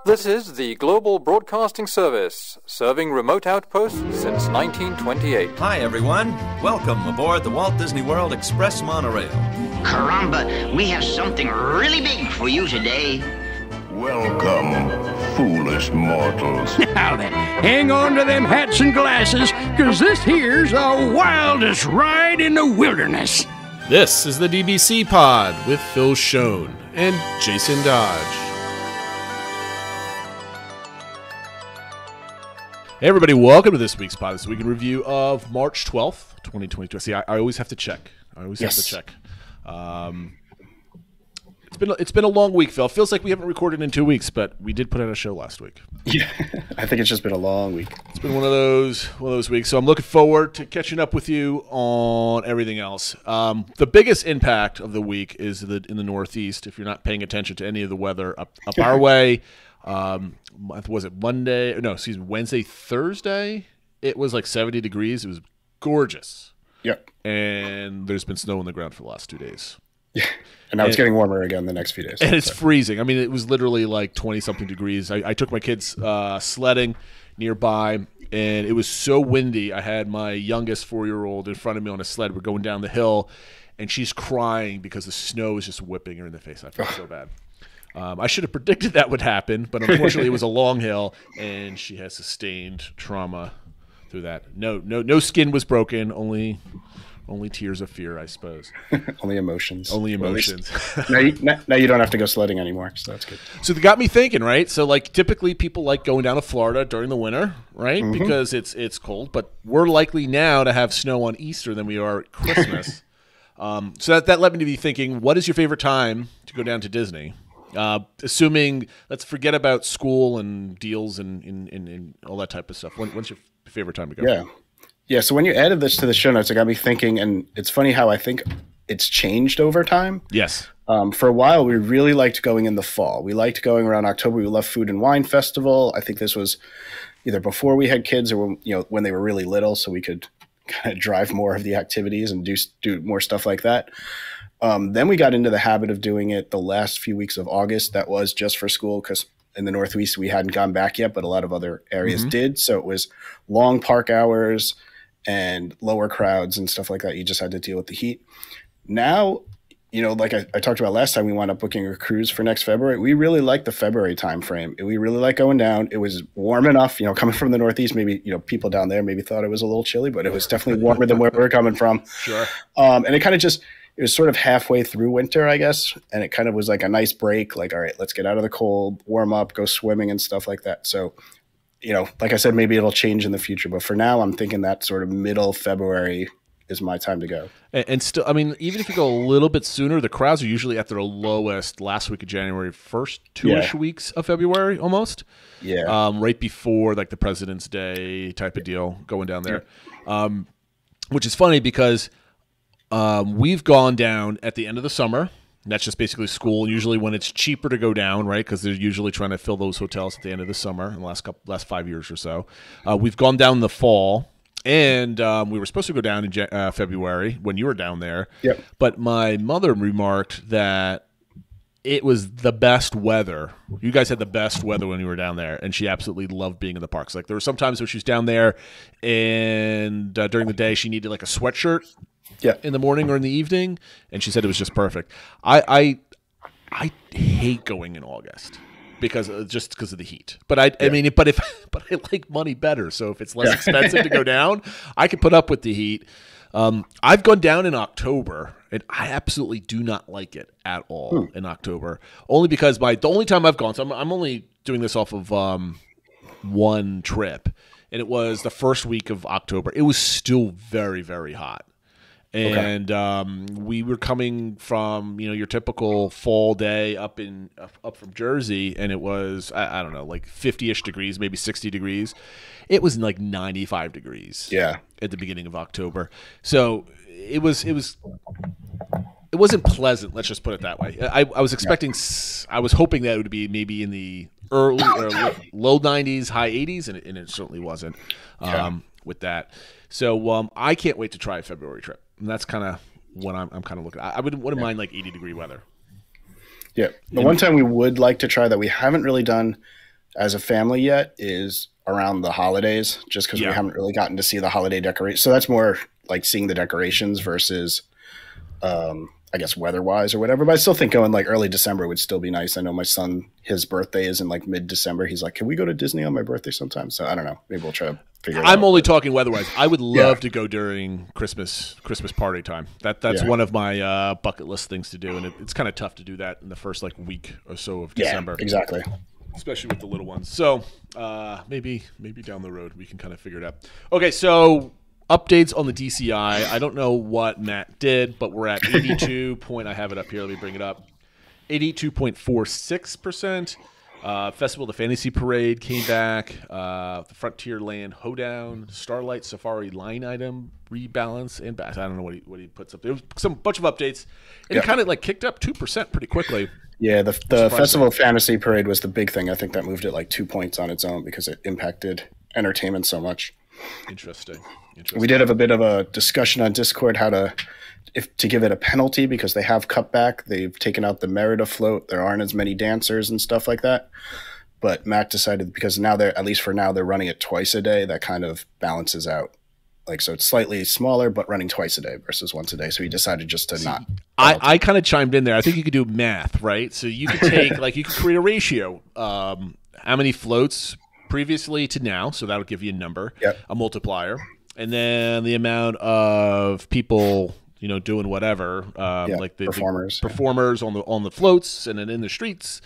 This is the Global Broadcasting Service, serving remote outposts since 1928. Hi, everyone. Welcome aboard the Walt Disney World Express monorail. Caramba, we have something really big for you today. Welcome, foolish mortals. Now then, hang on to them hats and glasses, because this here's the wildest ride in the wilderness. This is the DBC Pod with Phil Schoen and Jason Dodge. Hey everybody, welcome to this week's pod. This week in review of March 12th, 2022. See, I always have to check. Have to check. It's been a long week, Phil. It feels like we haven't recorded in 2 weeks, but we did put out a show last week. Yeah, I think it's just been a long week. It's been one of those weeks. So I'm looking forward to catching up with you on everything else. The biggest impact of the week is in the Northeast. If you're not paying attention to any of the weather up our way. Was it Monday? No, excuse me, Wednesday, Thursday? It was like 70 degrees. It was gorgeous. Yep. And there's been snow on the ground for the last 2 days. Yeah. And now it's getting warmer again the next few days. And it's freezing. I mean, it was literally like 20-something degrees. I took my kids sledding nearby, and it was so windy. I had my youngest 4-year-old in front of me on a sled. We're going down the hill, and she's crying because the snow is just whipping her in the face. I felt so bad. I should have predicted that would happen, but unfortunately it was a long hill, and she has sustained trauma through that. No skin was broken, only tears of fear, I suppose. Only emotions. Only emotions. Now you don't have to go sledding anymore, so that's good. So they got me thinking, right? So like typically people like going down to Florida during the winter, right? Mm-hmm. Because it's cold, but we're likely now to have snow on Easter than we are at Christmas. So that led me to be thinking, what is your favorite time to go down to Disney? Assuming, let's forget about school and deals and all that type of stuff. When's your favorite time to go? Yeah. So when you added this to the show notes, it got me thinking, and it's funny how I think it's changed over time. Yes. For a while, we really liked going in the fall. We liked going around October. We loved Food and Wine Festival. I think this was either before we had kids or when they were really little, so we could kind of drive more of the activities and do more stuff like that. Then we got into the habit of doing it the last few weeks of August. That was just for school because in the Northeast we hadn't gone back yet, but a lot of other areas did. So it was long park hours and lower crowds and stuff like that. You just had to deal with the heat. Now, like I talked about last time, we wound up booking a cruise for next February. We really like the February timeframe. We really like going down. It was warm enough, coming from the Northeast, maybe, people down there maybe thought it was a little chilly, but it was definitely warmer than where we were coming from. Sure. And it kind of it was sort of halfway through winter, I guess. And it kind of was like a nice break. Like, all right, let's get out of the cold, warm up, go swimming and stuff like that. So, like I said, maybe it'll change in the future. But for now, I'm thinking that sort of middle February is my time to go. And still, I mean, even if you go a little bit sooner, the crowds are usually at their lowest last week of January, first two-ish weeks of February almost. Yeah. Right before like the President's Day type of deal going down there. Which is funny because we've gone down at the end of the summer. And that's just basically school. Usually when it's cheaper to go down, right? Because they're usually trying to fill those hotels at the end of the summer in the last 5 years or so. We've gone down in the fall. And we were supposed to go down in February when you were down there. Yep. But my mother remarked that it was the best weather. You guys had the best weather when you were down there, and she absolutely loved being in the parks. Like there were some times when she was down there, and during the day she needed like a sweatshirt in the morning or in the evening, and she said it was just perfect. I hate going in August. Because of the heat, but I like money better. So if it's less expensive to go down, I can put up with the heat. I've gone down in October, and I absolutely do not like it at all in October. Only because the only time I've gone, so I'm only doing this off of one trip, and it was the first week of October. It was still very, very hot. And we were coming from your typical fall day up from Jersey, and it was I don't know, like 50-ish degrees, maybe 60 degrees. It was like 95 degrees. At the beginning of October, so it wasn't pleasant. Let's just put it that way. I was expecting, I was hoping that it would be maybe in the early or low 90s, high 80s, and it certainly wasn't with that. So I can't wait to try a February trip. And that's kind of what I'm kind of looking at. I wouldn't mind like 80-degree weather. Yeah. The one time we would like to try that we haven't really done as a family yet is around the holidays, just because we haven't really gotten to see the holiday decorations. So that's more like seeing the decorations versus, I guess, weather-wise or whatever. But I still think going like early December would still be nice. I know my son, his birthday is in like mid-December. He's like, can we go to Disney on my birthday sometime? So I don't know. Maybe we'll try to figure it out. I'm only talking weather-wise. I would love to go during Christmas party time. That's one of my bucket list things to do, and it's kind of tough to do that in the first like week or so of December. Yeah, exactly. Especially with the little ones. So maybe down the road we can kind of figure it out. Okay, so updates on the DCI. I don't know what Matt did, but we're at 82 I have it up here. Let me bring it up. 82.46%. Festival of the Fantasy Parade came back. The Frontierland Hoedown, Starlight Safari line item rebalance and back. I don't know what he puts up there. There was some bunch of updates, and it kind of like kicked up 2% pretty quickly. Yeah, the Festival of Fantasy Parade was the big thing. I think that moved it like 2 points on its own because it impacted entertainment so much. Interesting. We did have a bit of a discussion on Discord how to give it a penalty because they have cut back. They've taken out the Merida float. There aren't as many dancers and stuff like that. But Matt decided because now at least for now, they're running it twice a day. That kind of balances out. Like, so it's slightly smaller, but running twice a day versus once a day. So he decided just to not. I kind of chimed in there. I think you could do math, right? So you could take, you could create a ratio. How many floats previously to now? So that'll give you a number, a multiplier. And then the amount of people, doing whatever, like the performers on the floats and then in the streets.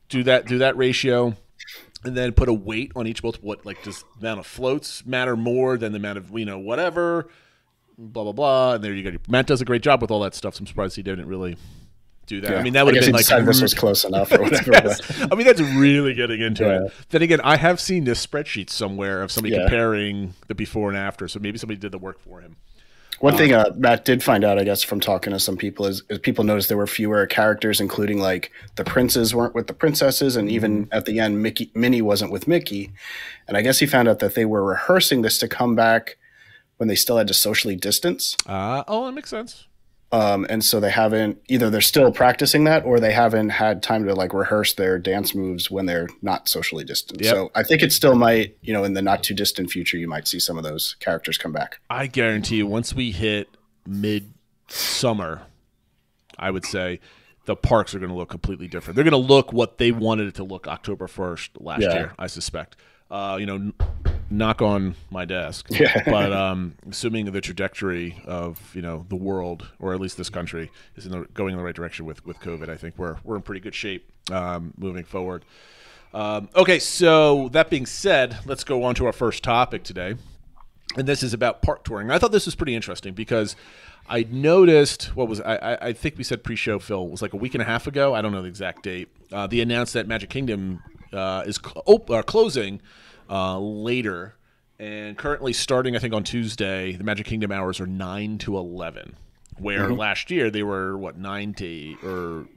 Do that ratio. And then put a weight on each multiple. Does the amount of floats matter more than the amount of, whatever, blah, blah, blah. And there you go. Matt does a great job with all that stuff. So I'm surprised he didn't really do that. Yeah. I mean, that would have been like. This was close enough or whatever. I mean, that's really getting into it. Then again, I have seen this spreadsheet somewhere of somebody comparing the before and after. So maybe somebody did the work for him. One thing Matt did find out, I guess, from talking to some people is people noticed there were fewer characters, including like the princes weren't with the princesses, and even at the end, Minnie wasn't with Mickey. And I guess he found out that they were rehearsing this to come back when they still had to socially distance. That makes sense. And so they haven't either they're still practicing that or they haven't had time to like rehearse their dance moves when they're not socially distant. Yep. So I think it still might, in the not too distant future, you might see some of those characters come back. I guarantee you once we hit mid-summer, I would say the parks are going to look completely different. They're going to look what they wanted it to look October 1st last year, I suspect. Knock on my desk. Yeah. But assuming the trajectory of the world, or at least this country, is going in the right direction with COVID, I think we're in pretty good shape moving forward. Okay, so that being said, let's go on to our first topic today, and this is about park touring. I thought this was pretty interesting because I noticed I think we said pre-show, Phil, was like a week and a half ago. I don't know the exact date. They announced that Magic Kingdom is closing later, and currently starting, I think, on Tuesday, the Magic Kingdom hours are 9 to 11, where last year they were, 9 to 8 or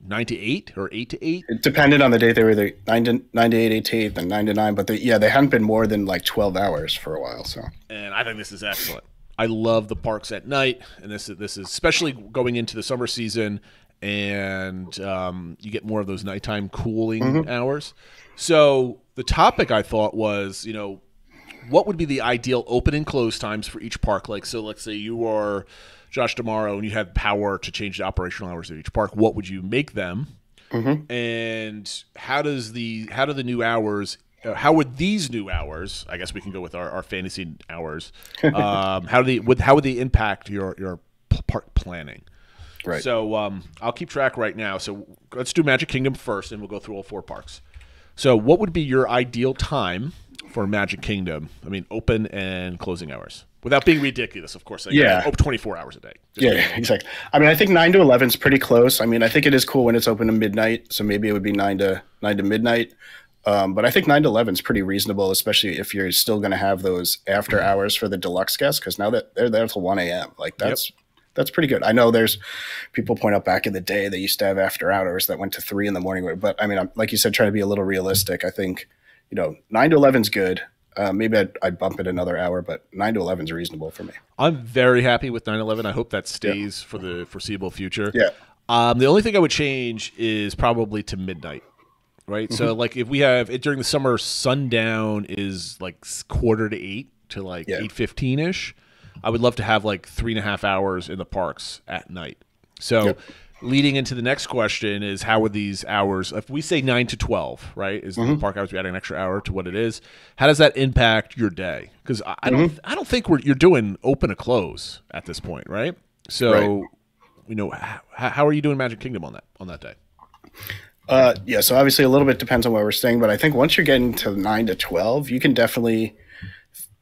8 to 8? It depended on the date. They were either 9 to 8, 8 to 8, then 9 to 9, but they hadn't been more than like 12 hours for a while. So, and I think this is excellent. I love the parks at night, and this is especially going into the summer season, and you get more of those nighttime cooling hours. So the topic I thought was, what would be the ideal open and close times for each park? Like, so let's say you are Josh tomorrow and you have power to change the operational hours of each park. What would you make them? And how do the new hours? How would these new hours? I guess we can go with our fantasy hours. How would they impact your park planning? Right. So I'll keep track right now. So let's do Magic Kingdom first, and we'll go through all 4 parks. So what would be your ideal time for Magic Kingdom? I mean, open and closing hours. Without being ridiculous, of course. Open 24 hours a day. Exactly. I mean, I think 9 to 11 is pretty close. I mean, I think it is cool when it's open to midnight. So maybe it would be 9 to midnight. But I think 9 to 11 is pretty reasonable, especially if you're still going to have those after hours for the deluxe guests, because now that they're there till 1 a.m. Like that's pretty good. I know there's people point out back in the day they used to have after hours that went to 3 in the morning. But I mean, I'm, like you said, trying to be a little realistic. I think, 9 to 11 is good. Maybe I'd bump it another hour, but 9 to 11 is reasonable for me. I'm very happy with 9 to 11. I hope that stays for the foreseeable future. Yeah. The only thing I would change is probably to midnight. right? So like if we have it during the summer, sundown is like 7:45 to like 8:15 ish. I would love to have like 3.5 hours in the parks at night. So leading into the next question is, how would these hours, if we say 9 to 12, right, is the park hours, we add an extra hour to what it is, how does that impact your day? Because I don't think you're doing open to close at this point, right? So you know, how are you doing Magic Kingdom on that day? So obviously a little bit depends on where we're staying, but I think once you're getting to 9 to 12, you can definitely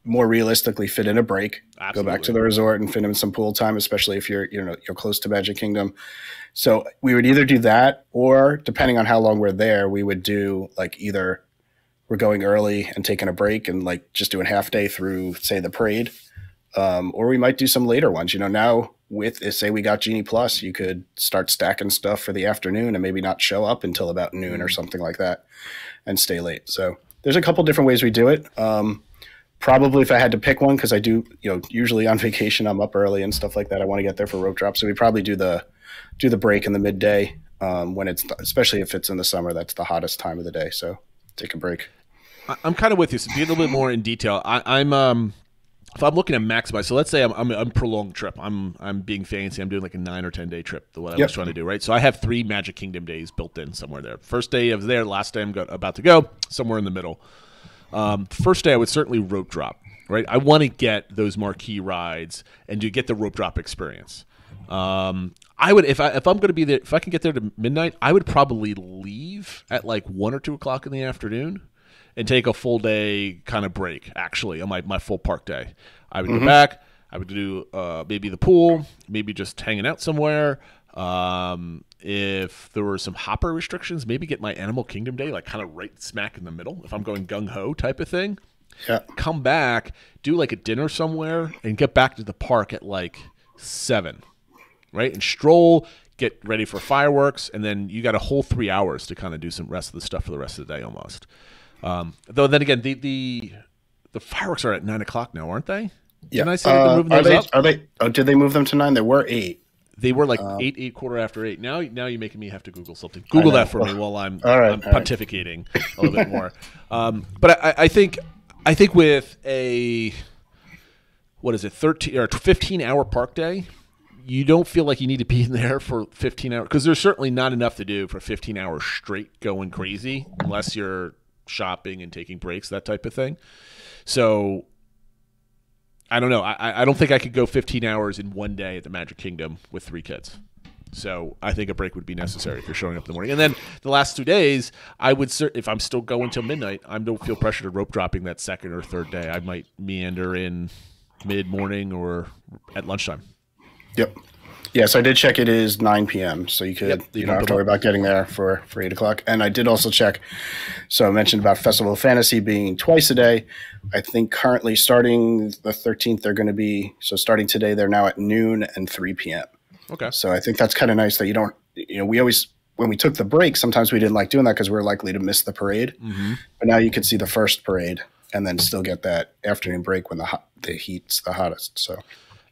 more realistically fit in a break, go back to the resort and fit in some pool time, especially if you're close to Magic Kingdom. So we would either do that, or depending on how long we're there, we would do like either we're going early and taking a break and like just doing half day through, say, the parade, or we might do some later ones. You know, now with, say, we got Genie Plus, you could start stacking stuff for the afternoon and maybe not show up until about noon or something like that and stay late. So there's a couple different ways we do it. Probably if I had to pick one, because I do, usually on vacation, I'm up early and stuff like that. I want to get there for rope drop. So we probably do the break in the midday when it's, especially if it's in the summer, that's the hottest time of the day. So take a break. I'm kind of with you. So be a little bit more in detail. I'm if I'm looking at maximize, so let's say I'm prolonged trip. I'm being fancy. I'm doing like a 9 or 10 day trip. What I was trying to do, right? So I have 3 Magic Kingdom days built in somewhere there. First day I was there. Last day I'm about to go. Somewhere in the middle. First day I would certainly rope drop, right? I want to get those marquee rides and to get the rope drop experience. I would, if I'm going to be there, if I can get there to midnight, I would probably leave at like 1 or 2 o'clock in the afternoon and take a full day kind of break, actually, on my full park day. I would go back. I would do maybe the pool, maybe just hanging out somewhere. If there were some hopper restrictions, maybe get my Animal Kingdom day, like kind of right smack in the middle, if I'm going gung-ho type of thing. Yeah. Come back, do like a dinner somewhere, and get back to the park at like 7, right? And stroll, get ready for fireworks, and then you got a whole 3 hours to kind of do some rest of the stuff for the rest of the day almost. Though then again, the fireworks are at 9 o'clock now, aren't they? Yeah. Didn't I say they're moving those up? Are they? Oh, did they move them to 9? They were 8. They were like 8 quarter after 8. Now you're making me have to Google something. Google that for me while I'm pontificating a little bit more. But I think with a 13 or 15-hour park day, you don't feel like you need to be in there for 15 hours, because there's certainly not enough to do for 15 hours straight going crazy, unless you're shopping and taking breaks, that type of thing. So I don't know. I don't think I could go 15 hours in one day at the Magic Kingdom with 3 kids. So I think a break would be necessary if you're showing up in the morning. And then the last 2 days, I would, if I'm still going till midnight, I don't feel pressure to rope dropping that second or third day. I might meander in mid-morning or at lunchtime. Yep. Yes, I did check. It is 9 p.m., so you don't have to worry about getting there for 8 o'clock. And I did also check. So I mentioned about Festival of Fantasy being twice a day. I think currently starting the 13th, they're going to be, so starting today, they're now at noon and 3 p.m. Okay. So I think that's kind of nice that you don't, we always, when we took the break, sometimes we didn't like doing that because we were likely to miss the parade. Mm-hmm. But now you can see the first parade and then still get that afternoon break when the heat's the hottest. So.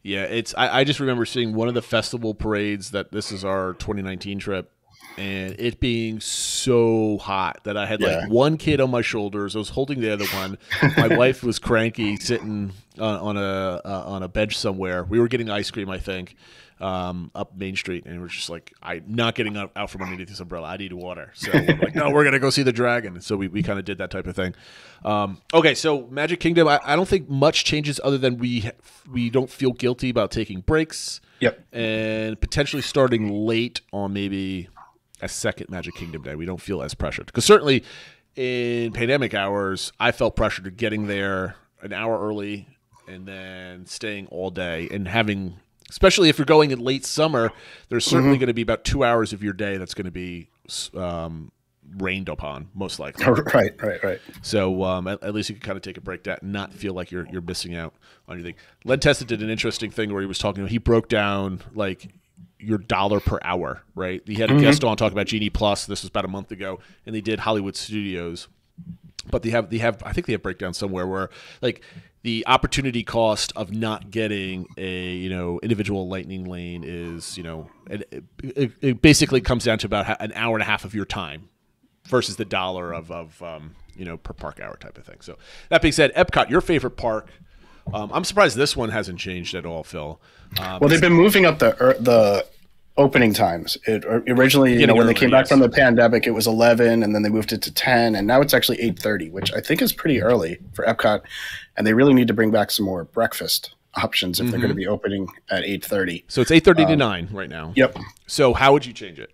Yeah, I just remember seeing one of the festival parades, that this is our 2019 trip, and it being so hot that I had like one kid on my shoulders. I was holding the other one. My wife was cranky, sitting on a bench somewhere. We were getting ice cream, I think, up Main Street, and we're just like, I'm not getting out from underneath this umbrella. I need water. So we're like, no, we're gonna go see the dragon. And so we kind of did that type of thing. Okay, so Magic Kingdom, I don't think much changes other than we don't feel guilty about taking breaks. Yep. And potentially starting late on maybe a second Magic Kingdom day. We don't feel as pressured, because certainly in pandemic hours, I felt pressured to getting there an hour early and then staying all day and having. Especially if you're going in late summer, there's certainly going to be about 2 hours of your day that's going to be rained upon, most likely. Right. So at least you can kind of take a break and not feel like you're missing out on anything. Len Testa did an interesting thing where he was talking. He broke down like your dollar per hour, right? He had a guest on talking about Genie Plus. This was about a month ago, and they did Hollywood Studios. But they have I think they have breakdown somewhere where like the opportunity cost of not getting a individual lightning lane is it basically comes down to about an hour and a half of your time versus the dollar of per park hour type of thing. So that being said, Epcot, your favorite park. I'm surprised this one hasn't changed at all, Phil. Well, they've been moving up the opening times. It originally, when they came back from the pandemic, it was 11, and then they moved it to 10, and now it's actually 8:30, which I think is pretty early for Epcot. And they really need to bring back some more breakfast options if they're going to be opening at 8:30. So it's 8:30 to 9 right now. Yep. So how would you change it?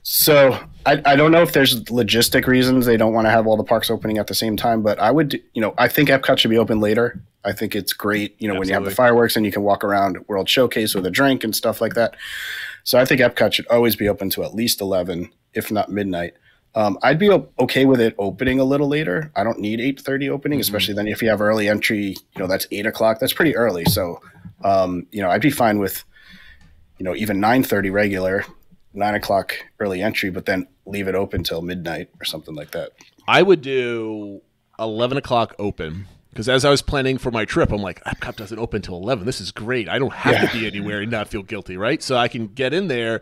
So I don't know if there's logistic reasons they don't want to have all the parks opening at the same time, but I would, I think Epcot should be open later. I think it's great, when you have the fireworks and you can walk around World Showcase with a drink and stuff like that. So I think Epcot should always be open to at least 11, if not midnight. I'd be okay with it opening a little later. I don't need 8:30 opening, especially then if you have early entry, that's 8 o'clock. That's pretty early. So, I'd be fine with, even 9:30 regular, 9 o'clock early entry, but then leave it open till midnight or something like that. I would do 11 o'clock open. Because as I was planning for my trip, I'm like, Epcot doesn't open until 11. This is great. I don't have to be anywhere and not feel guilty, right? So I can get in there.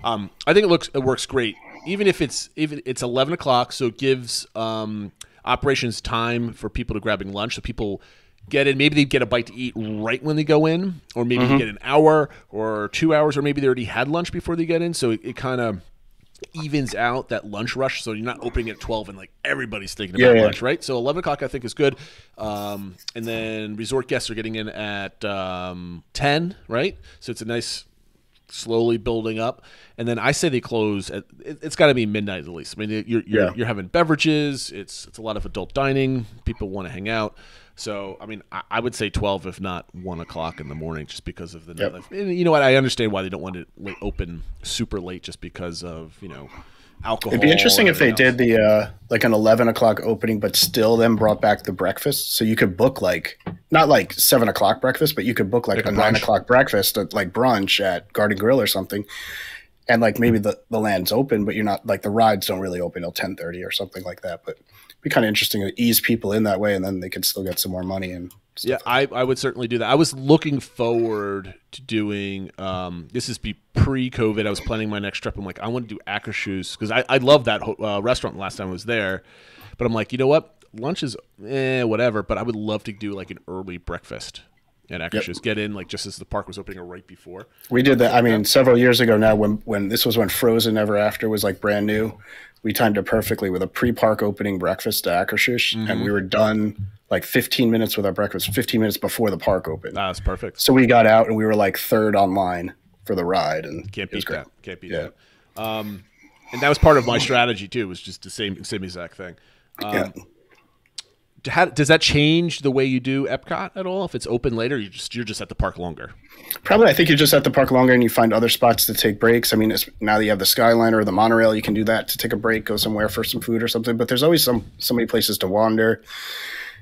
I think it works great. Even if it's 11 o'clock, so it gives operations time for people to grabbing lunch. So people get in. Maybe they get a bite to eat right when they go in, or maybe they get an hour or 2 hours, or maybe they already had lunch before they get in. So it kind of evens out that lunch rush, so you're not opening at 12 and like everybody's thinking about lunch, right? So 11 o'clock I think is good, and then resort guests are getting in at 10, right? So it's a nice slowly building up, and then I say they close at it's got to be midnight at least. I mean, you're having beverages, it's a lot of adult dining, people want to hang out. So, I mean, I would say 12, if not 1 o'clock in the morning, just because of the nightlife. And you know what? I understand why they don't want it open super late, just because of, alcohol. It'd be interesting if they did the like an 11 o'clock opening, but still then brought back the breakfast. So you could book not like 7 o'clock breakfast, but you could book like a 9 o'clock breakfast, like brunch at Garden Grill or something. And like maybe the land's open, but you're not like the rides don't really open till 10:30 or something like that. But it'd be kind of interesting to ease people in that way, and then they could still get some more money and stuff. Yeah, I would certainly do that. I was looking forward to doing this is pre-COVID. I was planning my next trip. I'm like, I want to do Akershus because I love that restaurant last time I was there. But I'm like, you know what? Lunch is whatever, but I would love to do like an early breakfast at Akershus. Get in like just as the park was opening or right before. We did that. I mean, several years ago now, when this was when Frozen Ever After was like brand new, we timed it perfectly with a pre-park opening breakfast at Akershus, and we were done like 15 minutes with our breakfast, 15 minutes before the park opened. That's perfect. So we got out and we were like third online for the ride, and can't beat that. Can't beat that. And that was part of my strategy too. Was just the same exact thing. Does that change the way you do Epcot at all? If it's open later, you're just at the park longer. Probably, I think you're just at the park longer, and you find other spots to take breaks. I mean, now that you have the Skyliner or the monorail, you can do that to take a break, go somewhere for some food or something. But there's always so many places to wander.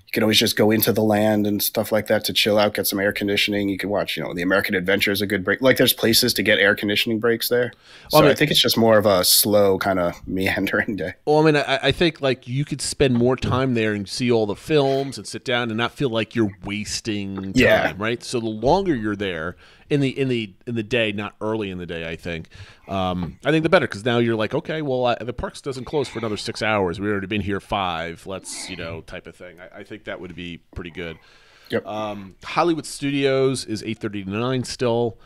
You can always just go into the land and stuff like that to chill out, get some air conditioning. You can watch, the American Adventure is a good break. Like there's places to get air conditioning breaks there. So I think it's just more of a slow kind of meandering day. Well, I mean, I think like you could spend more time there and see all the films and sit down and not feel like you're wasting time, right? So the longer you're there in the day, not early in the day, I think the better, because now you're like, okay, well, the parks doesn't close for another 6 hours. We've already been here 5. Let's, type of thing. I think that would be pretty good. Yep. Hollywood Studios is 8:30 to 9 still.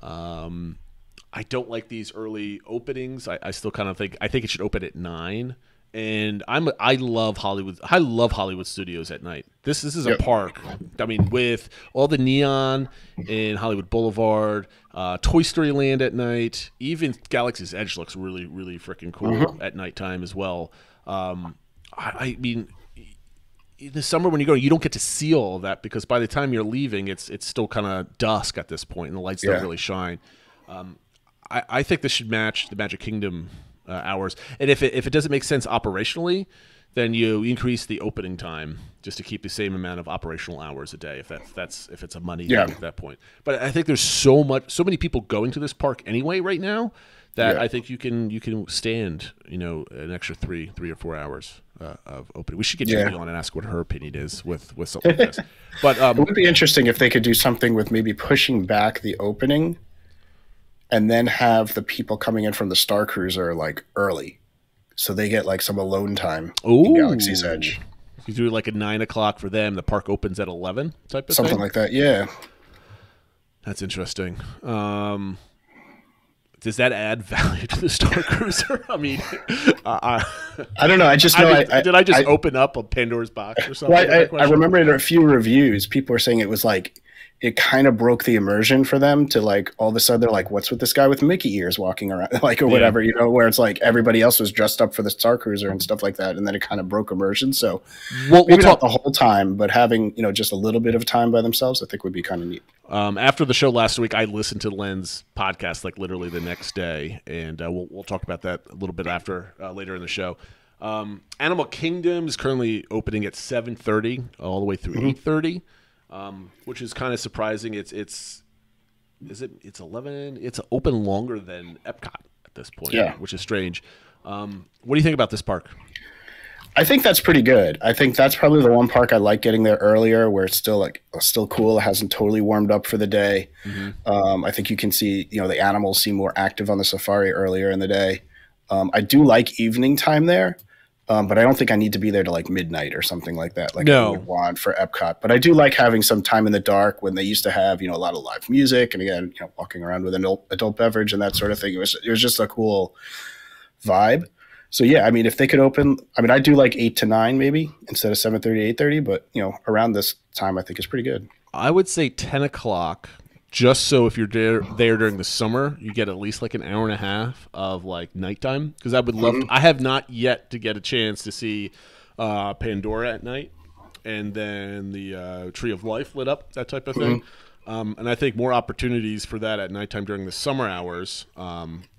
I don't like these early openings. I still kind of think it should open at 9. And I love Hollywood. I love Hollywood Studios at night. This is a park. I mean, with all the neon in Hollywood Boulevard, Toy Story Land at night, even Galaxy's Edge looks really, really freaking cool at nighttime as well. I mean, in the summer when you go, you don't get to see all of that because by the time you're leaving, it's still kind of dusk at this point, and the lights don't really shine. I think this should match the Magic Kingdom hours, and if it doesn't make sense operationally, then you increase the opening time just to keep the same amount of operational hours a day. If it's a money game at that point. But I think there's so many people going to this park anyway right now that I think you can stand an extra 3 or 4 hours of opening. We should get Julie on and ask what her opinion is with something like this. But it would be interesting if they could do something with maybe pushing back the opening, and then have the people coming in from the Starcruiser like early. so they get like some alone time Ooh. in Galaxy's Edge. You do like a 9 o'clock for them. The park opens at 11 type of Something thing? like that, yeah. That's interesting. Does that add value to the Starcruiser? I mean, I don't know. I just know. did I just open up a Pandora's box or something? Well, I remember in a few reviews, people were saying it was like it kind of broke the immersion for them to like all of a sudden they're like, what's with this guy with Mickey ears walking around, like, or whatever, you know, where it's like everybody else was dressed up for the Starcruiser and stuff like that, and then it kind of broke immersion. So maybe not the whole time, but having, you know, just a little bit of time by themselves, I think would be kind of neat. After the show last week, I listened to Len's podcast like literally the next day, and we'll talk about that a little bit after later in the show. Animal Kingdom is currently opening at 7:30 all the way through 8:30, which is kind of surprising. It's 11. It's open longer than Epcot at this point, which is strange. What do you think about this park? I think that's pretty good. I think that's probably the one park I like getting there earlier, where it's still cool. It hasn't totally warmed up for the day. I think you can see, you know, the animals seem more active on the safari earlier in the day. I do like evening time there, but I don't think I need to be there to like midnight or something like that, like I would want for Epcot. But I do like having some time in the dark when they used to have, you know, a lot of live music, and again, you know, walking around with an adult beverage and that sort of thing. It was just a cool vibe. So yeah, I mean, if they could open, I mean, I do like 8 to 9 maybe instead of 7:30 to 8:30, but you know, around this time I think is pretty good. I would say 10 o'clock, just so if you're there during the summer, you get at least like an hour and a half of like nighttime. Because I would love I have not yet to get a chance to see Pandora at night, and then the Tree of Life lit up, that type of thing. And I think more opportunities for that at nighttime during the summer hours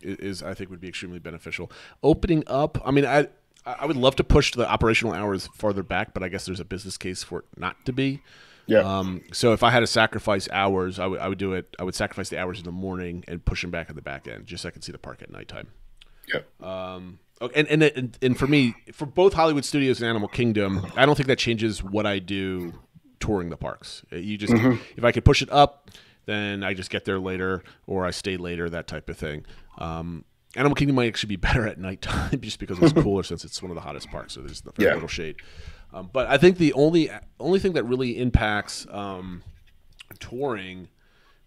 is I think would be extremely beneficial. Opening up, I mean, I would love to push the operational hours farther back, but I guess there's a business case for it not to be. Yeah. So if I had to sacrifice hours, I would do it. I would sacrifice the hours in the morning and push them back at the back end, just so I can see the park at nighttime. Yeah. And for me, for both Hollywood Studios and Animal Kingdom, I don't think that changes what I do touring the parks. You just if I could push it up, then I just get there later, or I stay later, that type of thing. Animal Kingdom might actually be better at nighttime just because it's cooler, since it's one of the hottest parks, so there's very little shade. But I think the only thing that really impacts touring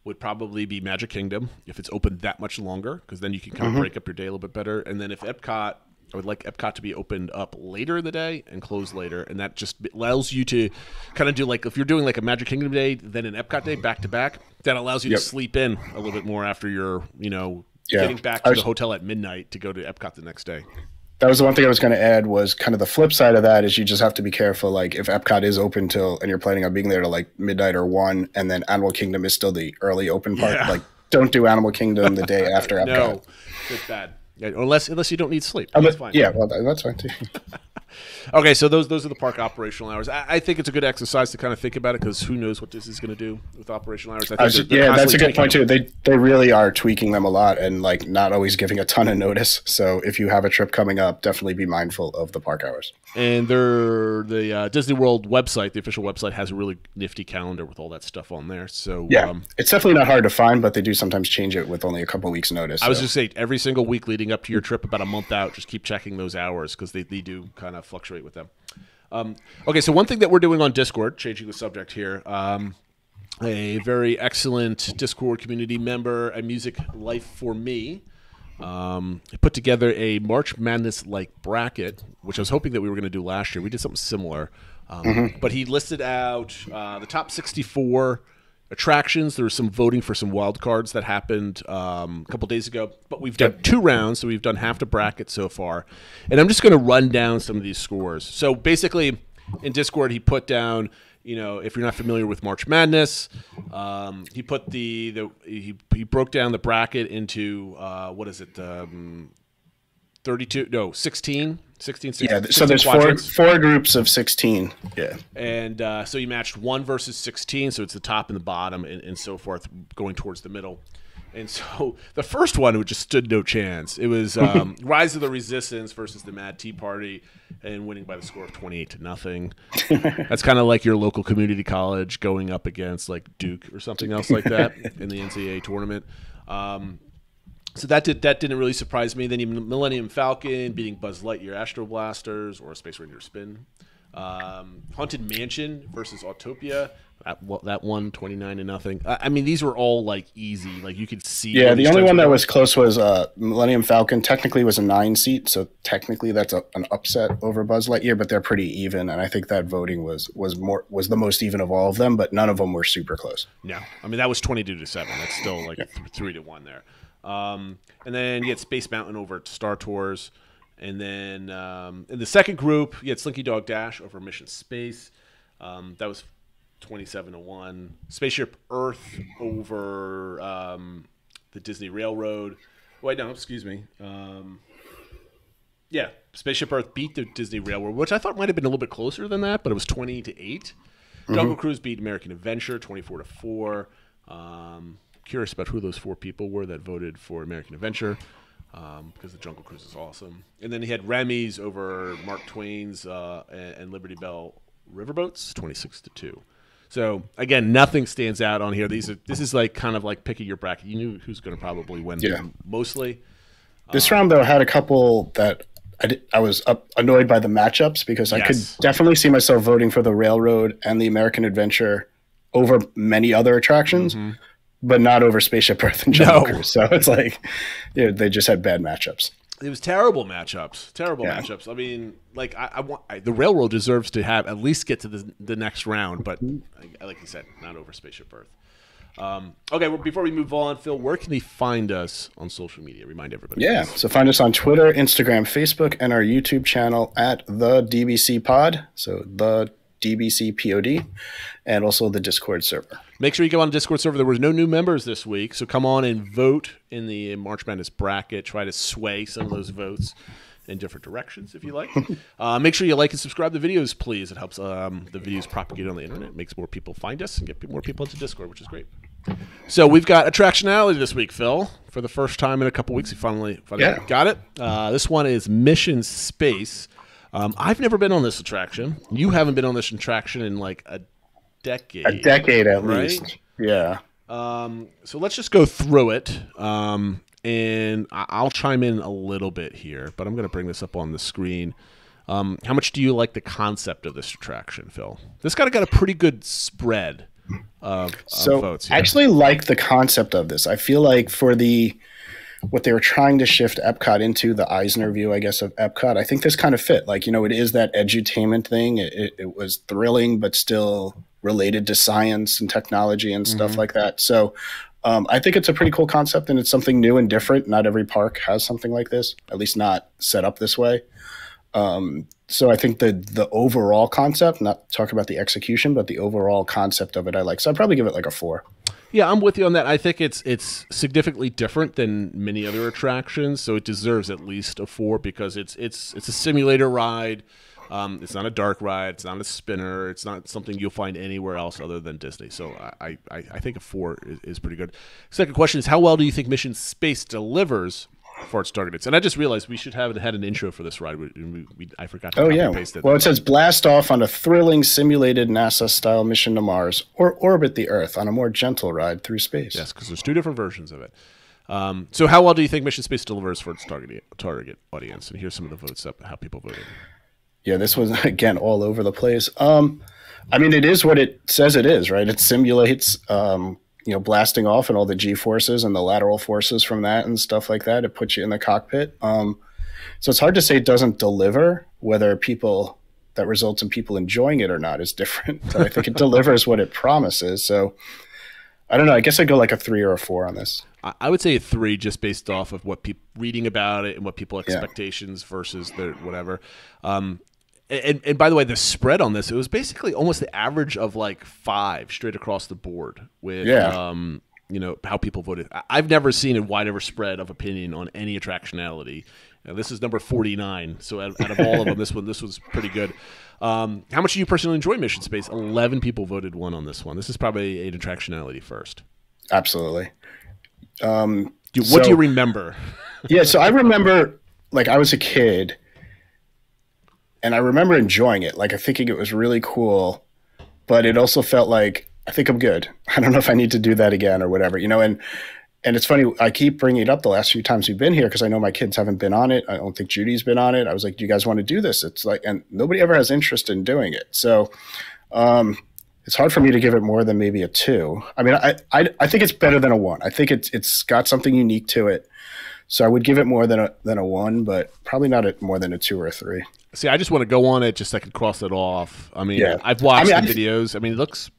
would probably be Magic Kingdom, if it's open that much longer, because then you can kind of break up your day a little bit better. And then if Epcot, I would like Epcot to be opened up later in the day and closed later, and that just allows you to kind of do like, if you're doing like a Magic Kingdom day, then an Epcot day back to back, that allows you to sleep in a little bit more after you're, you know, getting back to the hotel at midnight to go to Epcot the next day. That was the one thing I was going to add, was kind of the flip side of that is you just have to be careful. Like if Epcot is open till, and you're planning on being there to like midnight or 1, and then Animal Kingdom is still the early open part, like don't do Animal Kingdom the day after Epcot. No, it's bad. Yeah, unless you don't need sleep. That's fine. Yeah, well, that's fine too. Okay, so those are the park operational hours. I think it's a good exercise to kind of think about it, because who knows what this is going to do with operational hours. That's a good point too. They really are tweaking them a lot, and like not always giving a ton of notice. So if you have a trip coming up, definitely be mindful of the park hours. And the Disney World website, the official website, has a really nifty calendar with all that stuff on there. So yeah, it's definitely not hard to find, but they do sometimes change it with only a couple weeks notice. I was just saying, every single week leading up to your trip, about a month out, just keep checking those hours, because they do kind of fluctuate with them. Okay, so one thing that we're doing on Discord, changing the subject here, a very excellent Discord community member, A Music Life for Me, put together a March Madness-like bracket, which I was hoping that we were going to do last year. We did something similar. But he listed out the top 64 attractions. There was some voting for some wild cards that happened a couple days ago. But we've done 2 rounds, so we've done half the bracket so far. And I'm just going to run down some of these scores. So basically, in Discord, he put down, you know, if you're not familiar with March Madness, he put he broke down the bracket into what is it? 16. Yeah, so there's four groups of 16. Yeah. And so you matched 1 versus 16, so it's the top and the bottom and so forth, going towards the middle. And so the first one, which just stood no chance, it was Rise of the Resistance versus the Mad Tea Party, and winning by the score of 28-0. That's kind of like your local community college going up against like Duke or something else like that in the NCAA tournament. So that didn't really surprise me. Then even Millennium Falcon beating Buzz Lightyear Astro Blasters or Space Ranger Spin. Haunted Mansion versus Autopia. That won 29-0. I mean, these were all like easy. Like you could see. Yeah, the only one that was close was Millennium Falcon. Technically, was a 9-seat, so technically that's an upset over Buzz Lightyear. But they're pretty even, and I think that voting was the most even of all of them. But none of them were super close. No, I mean that was 22-7. That's still like 3-1 there. And then you had Space Mountain over Star Tours. And then in the second group, you had Slinky Dog Dash over Mission Space. That was 27-1. Spaceship Earth over the Disney Railroad. Wait, no, excuse me. Yeah, Spaceship Earth beat the Disney Railroad, which I thought might have been a little bit closer than that, but it was 20-8. Jungle Cruise beat American Adventure 24-4. Curious about who those 4 people were that voted for American Adventure. Because the Jungle Cruise is awesome. And then he had Remy's over Mark Twain's and Liberty Bell Riverboats, 26-2. So again, nothing stands out on here. This is like kind of like picking your bracket. You knew who's going to probably win mostly. This round though had a couple that I was annoyed by the matchups because I could definitely see myself voting for the Railroad and the American Adventure over many other attractions. But not over Spaceship Earth and Jungle Cruise. So it's like they just had bad matchups. It was terrible matchups. Matchups. I mean, like the Railroad deserves to have at least get to the next round, but like you said, not over Spaceship Earth. Okay, well, before we move on, Phil, where can they find us on social media? Remind everybody. Yeah, so find us on Twitter, Instagram, Facebook, and our YouTube channel at the DBC Pod. So the DBC POD, and also the Discord server. Make sure you go on the Discord server. There was no new members this week, so come on and vote in the March Madness bracket. Try to sway some of those votes in different directions if you like. Make sure you like and subscribe to the videos, please. It helps the videos propagate on the internet. It makes more people find us and get more people into Discord, which is great. So we've got Attractionality this week, Phil. For the first time in a couple weeks, we finally got it. This one is Mission Space. I've never been on this attraction. You haven't been on this attraction in like a decade. A decade at right? least. Yeah. So let's just go through it. And I'll chime in a little bit here, but I'm going to bring this up on the screen. How much do you like the concept of this attraction, Phil? This got a pretty good spread of votes here. I actually like the concept of this. I feel like for what they were trying to shift Epcot into, the Eisner view, I guess, of Epcot, I think this kind of fit. Like, it is that edutainment thing. It was thrilling, but still related to science and technology and stuff like that. So I think it's a pretty cool concept, and it's something new and different. Not every park has something like this, at least not set up this way. So I think the overall concept, not talk about the execution, but the overall concept of it, I like. So I'd probably give it like a 4. Yeah, I'm with you on that. I think it's significantly different than many other attractions, so it deserves at least a 4 because it's a simulator ride. It's not a dark ride. It's not a spinner. It's not something you'll find anywhere else other than Disney. So I think a 4 is pretty good. Second question is, how well do you think Mission Space delivers for its targets? And I just realized we should have had an intro for this ride. I forgot to paste it. Well, it says blast off on a thrilling simulated NASA-style mission to Mars or orbit the Earth on a more gentle ride through space. Yes, because there's 2 different versions of it. So how well do you think Mission Space delivers for its target audience? And here's some of the votes up, how people voted. Yeah, this was, again, all over the place. I mean, it is what it says it is, right? It simulates blasting off and all the G-forces and the lateral forces from that and stuff like that. It puts you in the cockpit. So it's hard to say it doesn't deliver. Whether that results in people enjoying it or not is different. But I think it delivers what it promises. So I don't know. I guess I'd go like a 3 or a 4 on this. I would say a 3 just based off of what people reading about it and what people expectations versus their whatever. And by the way, the spread on this, it was basically almost the average of like 5 straight across the board with how people voted. I've never seen a wider spread of opinion on any attractionality. This is number 49. So out of all of them, this was pretty good. How much do you personally enjoy Mission Space? 11 people voted 1 on this one. This is probably an attractionality first. Absolutely. What do you remember? Yeah, so I remember, like, I was a kid, and I remember enjoying it. Like, thinking it was really cool, but it also felt like, I think I'm good. I don't know if I need to do that again or whatever, and And it's funny, I keep bringing it up the last few times we've been here because I know my kids haven't been on it. I don't think Judy's been on it. I was like, do you guys want to do this? It's like, and nobody ever has interest in doing it. So it's hard for me to give it more than maybe a 2. I mean, I think it's better than a 1. I think it's got something unique to it. So I would give it more than a 1, but probably not more than a 2 or a 3. See, I just want to go on it just so I can cross it off. I mean, I've watched the videos. I mean, it looks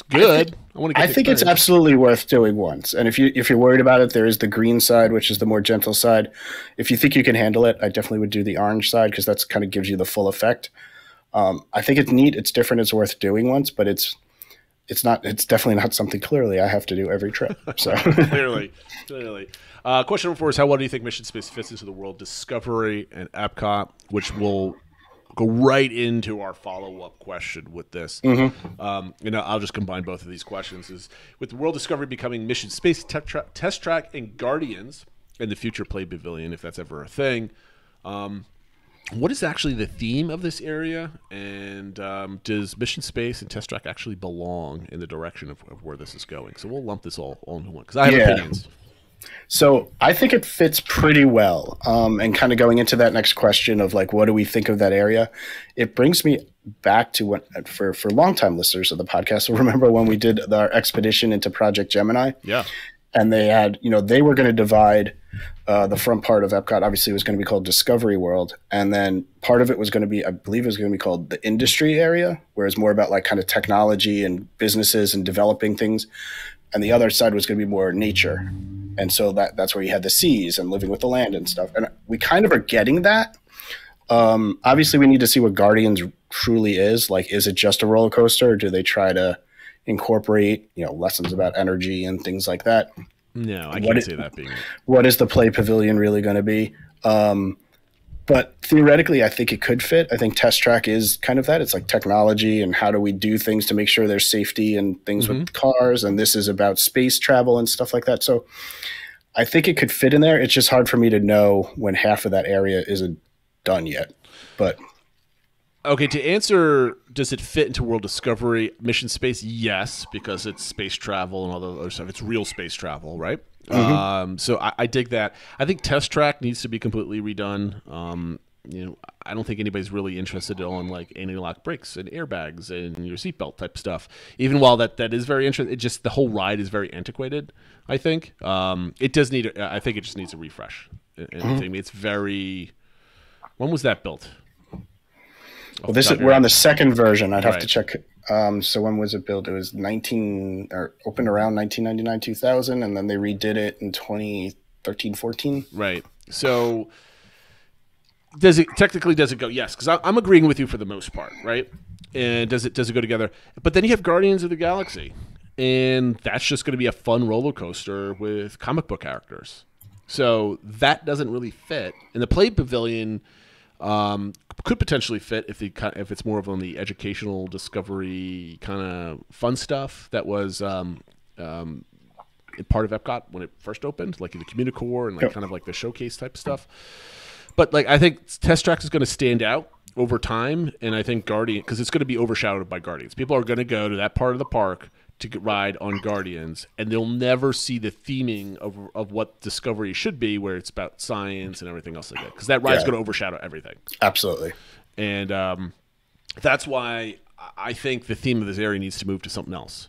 good. I think it's absolutely worth doing once. And if you're worried about it, there is the green side, which is the more gentle side. If you think you can handle it, I definitely would do the orange side because that's kind of gives you the full effect. I think it's neat. It's different. It's worth doing once, but it's definitely not something clearly I have to do every trip. So clearly. Question number 4 is how well do you think Mission Space fits into the world Discovery and Epcot, which will go right into our follow-up question with this. I'll just combine both of these questions. Is with the World Discovery becoming Mission Space, Test Track, and Guardians, and the future Play Pavilion, if that's ever a thing, what is actually the theme of this area? And does Mission Space and Test Track actually belong in the direction of where this is going? So we'll lump this all into one because I have opinions. So I think it fits pretty well. And kind of going into that next question of like, what do we think of that area? It brings me back to what for longtime listeners of the podcast will remember when we did our expedition into Project Gemini. Yeah. And they had, they were going to divide the front part of Epcot. Obviously, it was going to be called Discovery World. And then part of it was going to be, I believe it was going to be called the industry area, where it's more about like kind of technology and businesses and developing things. And the other side was going to be more nature. And so that's where you had the seas and living with the land and stuff. And we kind of are getting that. Obviously, we need to see what Guardians truly is. Like, is it just a roller coaster, or do they try to incorporate, lessons about energy and things like that? No, I can't see that being it. What is the Play Pavilion really going to be? But theoretically, I think it could fit. I think Test Track is kind of that. It's like technology and how do we do things to make sure there's safety and things with cars. And this is about space travel and stuff like that. So I think it could fit in there. It's just hard for me to know when half of that area isn't done yet. But okay, to answer, does it fit into World Discovery Mission Space? Yes, because it's space travel and all the other stuff. It's real space travel, right? So I dig that. I think Test Track needs to be completely redone. I don't think anybody's really interested in like anti-lock brakes and airbags and your seatbelt type stuff. Even while that is very interesting, it just the whole ride is very antiquated. I think it does need. I think it just needs a refresh. It's very. When was that built? Well, we're on the second version. I'd have to check. So when was it built? It was opened around 1999, 2000, and then they redid it in 2013, 14. Right. So does it go? Yes, because I'm agreeing with you for the most part, right? And does it go together? But then you have Guardians of the Galaxy, and that's just going to be a fun roller coaster with comic book characters. So that doesn't really fit. And the Play Pavilion could potentially fit if it's more of on the educational discovery kind of fun stuff that was part of Epcot when it first opened, like the Communicore and kind of like the showcase type stuff. But like I think Test Track is going to stand out over time, and I think Guardian, because it's going to be overshadowed by Guardians. People are going to go to that part of the park to ride on Guardians, and they'll never see the theming of what Discovery should be, where it's about science and everything else like that, because that ride's going to overshadow everything. Absolutely. And that's why I think the theme of this area needs to move to something else.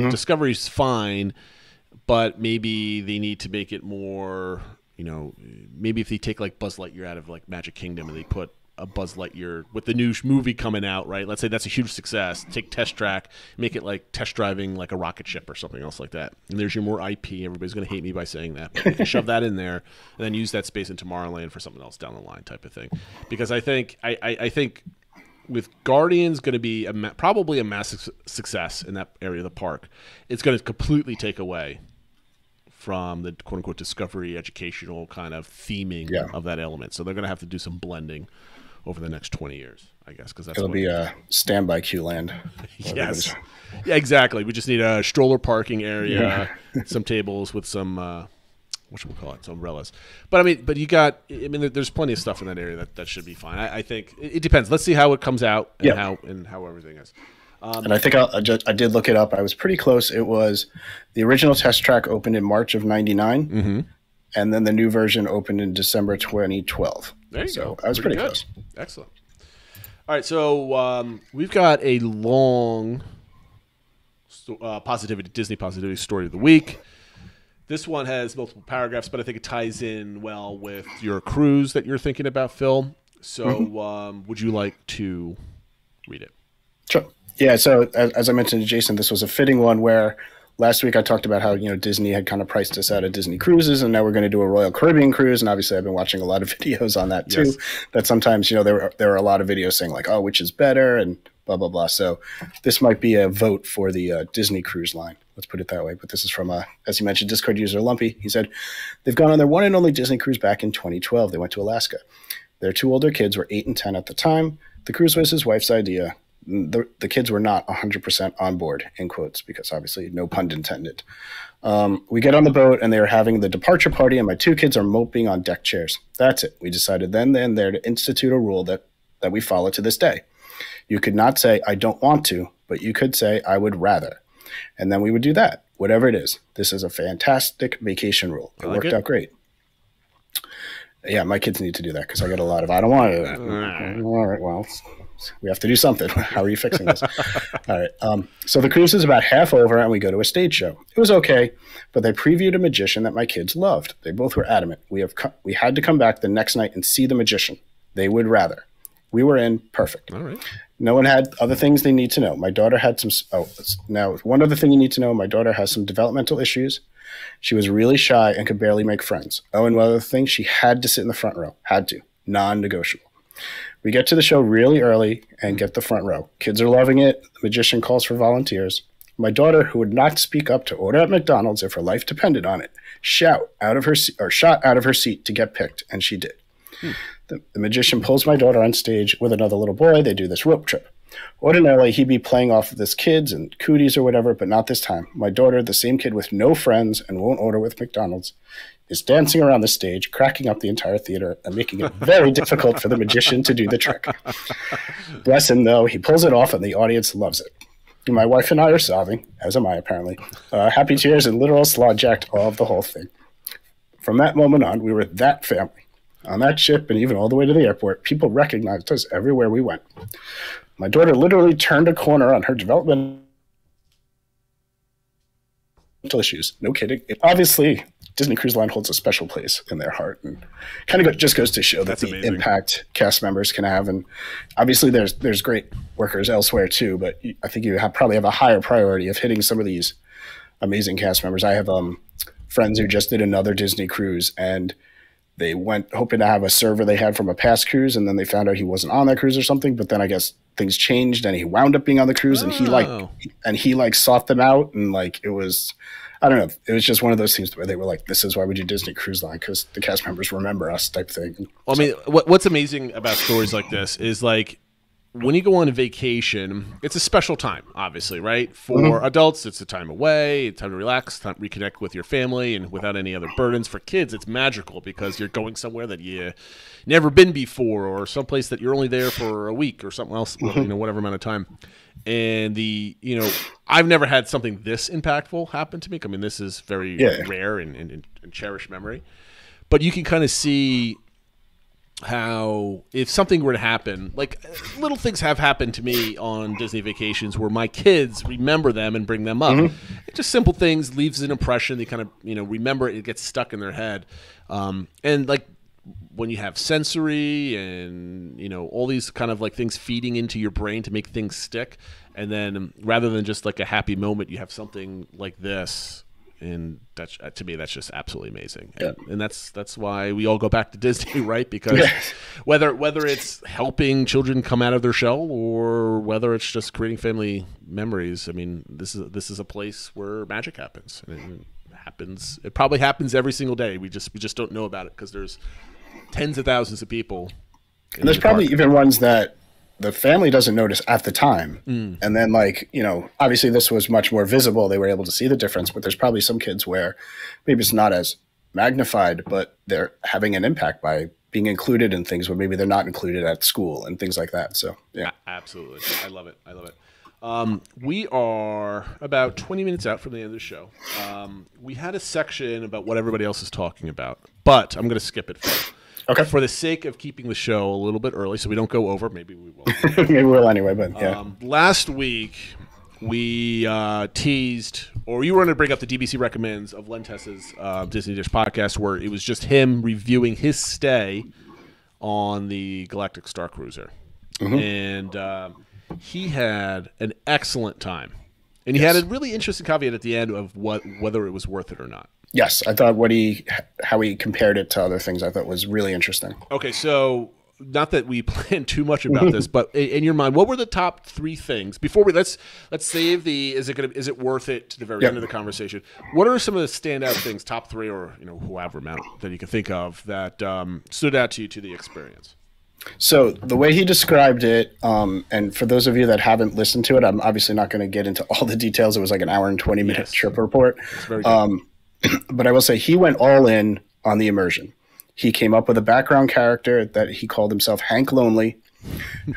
Discovery's fine, but maybe they need to make it more, maybe if they take like Buzz Lightyear out of like Magic Kingdom and they put a Buzz Lightyear with the new movie coming out, right? Let's say that's a huge success. Take Test Track, make it like test driving like a rocket ship or something else like that. And there's your more IP. Everybody's going to hate me by saying that, but we can shove that in there and then use that space in Tomorrowland for something else down the line, type of thing. Because I think with Guardians going to be probably a massive success in that area of the park, it's going to completely take away from the quote-unquote Discovery educational kind of theming of that element. So they're going to have to do some blending over the next 20 years, I guess, because it'll be a standby queue land. Yes. Yeah, exactly. We just need a stroller parking area, some tables with some, some umbrellas. But you got, there's plenty of stuff in that area that should be fine. I think it depends. Let's see how it comes out and how everything is. And I think I did look it up. I was pretty close. It was the original test track opened in March of '99, and then the new version opened in December 2012. There you go. I was pretty close. Excellent. All right, so we've got a long Disney positivity story of the week. This one has multiple paragraphs, but I think it ties in well with your cruise that you're thinking about, Phil. So would you like to read it? Sure. Yeah, so as I mentioned to Jason, this was a fitting one where last week I talked about how, Disney had kind of priced us out of Disney cruises, and now we're going to do a Royal Caribbean cruise. And obviously I've been watching a lot of videos on that too, yes. That sometimes, there are a lot of videos saying like, oh, which is better and blah, blah, blah. So this might be a vote for the Disney cruise line. Let's put it that way. But this is from, as you mentioned, Discord user Lumpy. He said, they've gone on their one and only Disney cruise back in 2012. They went to Alaska. Their two older kids were 8 and 10 at the time. The cruise was his wife's idea. The kids were not 100% on board, in quotes, because obviously no pun intended. We get on the boat and they are having the departure party and my two kids are moping on deck chairs. That's it. We decided then and there to institute a rule that we follow to this day. You could not say, I don't want to, but you could say, I would rather. And then we would do that, whatever it is. This is a fantastic vacation rule. It worked out great. Yeah, my kids need to do that because I get a lot of, I don't want to. All right, well, we have to do something. How are you fixing this? All right. So the cruise is about half over and we go to a stage show. It was okay, but they previewed a magician that my kids loved. They both were adamant. We had to come back the next night and see the magician. They would rather. We were in. Perfect. All right. No one had other things they need to know. My daughter had some. Now one other thing you need to know. My daughter has some developmental issues. She was really shy and could barely make friends. Oh, and one other thing, she had to sit in the front row. Had to. Non-negotiable. We get to the show really early and get the front row. Kids are loving it. The magician calls for volunteers. My daughter, who would not speak up to order at McDonald's if her life depended on it, shot out of her seat to get picked, and she did. The magician pulls my daughter on stage with another little boy. They do this rope trip. Ordinarily, he'd be playing off of this kids and cooties or whatever, but not this time. My daughter, the same kid with no friends and won't order with McDonald's, is dancing around the stage, cracking up the entire theater and making it very difficult for the magician to do the trick. Bless him, though. He pulls it off and the audience loves it. My wife and I are sobbing, as am I apparently. Happy tears and literal slaw-jacked all of the whole thing. From that moment on, we were that family. On that ship and even all the way to the airport, people recognized us everywhere we went. My daughter literally turned a corner on her developmental issues. No kidding. Obviously, Disney Cruise Line holds a special place in their heart, and kind of just goes to show that the impact cast members can have. And obviously, there's great workers elsewhere too, but I think you probably have a higher priority of hitting some of these amazing cast members. I have friends who just did another Disney cruise, and they went hoping to have a server they had from a past cruise, and then they found out he wasn't on that cruise or something. But then I guess things changed, and he wound up being on the cruise, and he sought them out, and it was, I don't know, it was just one of those things where they were like, "This is why we do Disney Cruise Line, because the cast members remember us," type thing. Well, I mean, what's amazing about stories like this is when you go on a vacation, it's a special time, obviously, right? For adults, it's a time away, time to relax, time to reconnect with your family and without any other burdens. For kids, it's magical because you're going somewhere that you never been before, or someplace that you're only there for a week or something else, whatever amount of time. And I've never had something this impactful happen to me. I mean, this is very rare and cherished memory. But you can kind of see how if something were to happen, little things have happened to me on Disney vacations where my kids remember them and bring them up. Just simple things, leaves an impression. They kind of remember it gets stuck in their head. And when you have sensory and all these kind of things feeding into your brain to make things stick, and then rather than just a happy moment, you have something like this. And to me, that's just absolutely amazing. Yeah. And that's why we all go back to Disney, right? Because whether it's helping children come out of their shell or whether it's just creating family memories, I mean, this is a place where magic happens. And it probably happens every single day. We just don't know about it because there's tens of thousands of people. And there's probably even ones that the family doesn't notice at the time. And then obviously this was much more visible. They were able to see the difference, but there's probably some kids where maybe it's not as magnified, but they're having an impact by being included in things where maybe they're not included at school and things like that. So, yeah. Absolutely. I love it. We are about 20 minutes out from the end of the show. We had a section about what everybody else is talking about, but I'm going to skip it for the sake of keeping the show a little bit early so we don't go over. Maybe we will. Maybe we'll anyway, but yeah. Last week, we teased, or you were going to bring up the DBC Recommends of Len Testa's Disney Dish podcast, where it was just him reviewing his stay on the Galactic Starcruiser. And he had an excellent time. And he had a really interesting caveat at the end of whether it was worth it or not. Yes, I thought how he compared it to other things I thought was really interesting. Okay, so not that we planned too much about this, but in your mind, what were the top 3 things before we let's save the is it worth it to the very end of the conversation? What are some of the standout things, top 3 or however amount that you can think of that stood out to you to the experience? So the way he described it, and for those of you that haven't listened to it, I'm obviously not going to get into all the details. It was like an hour and 20-minute trip report. It's very good. But I will say he went all in on the immersion. He came up with a background character that he called himself Hank Lonely,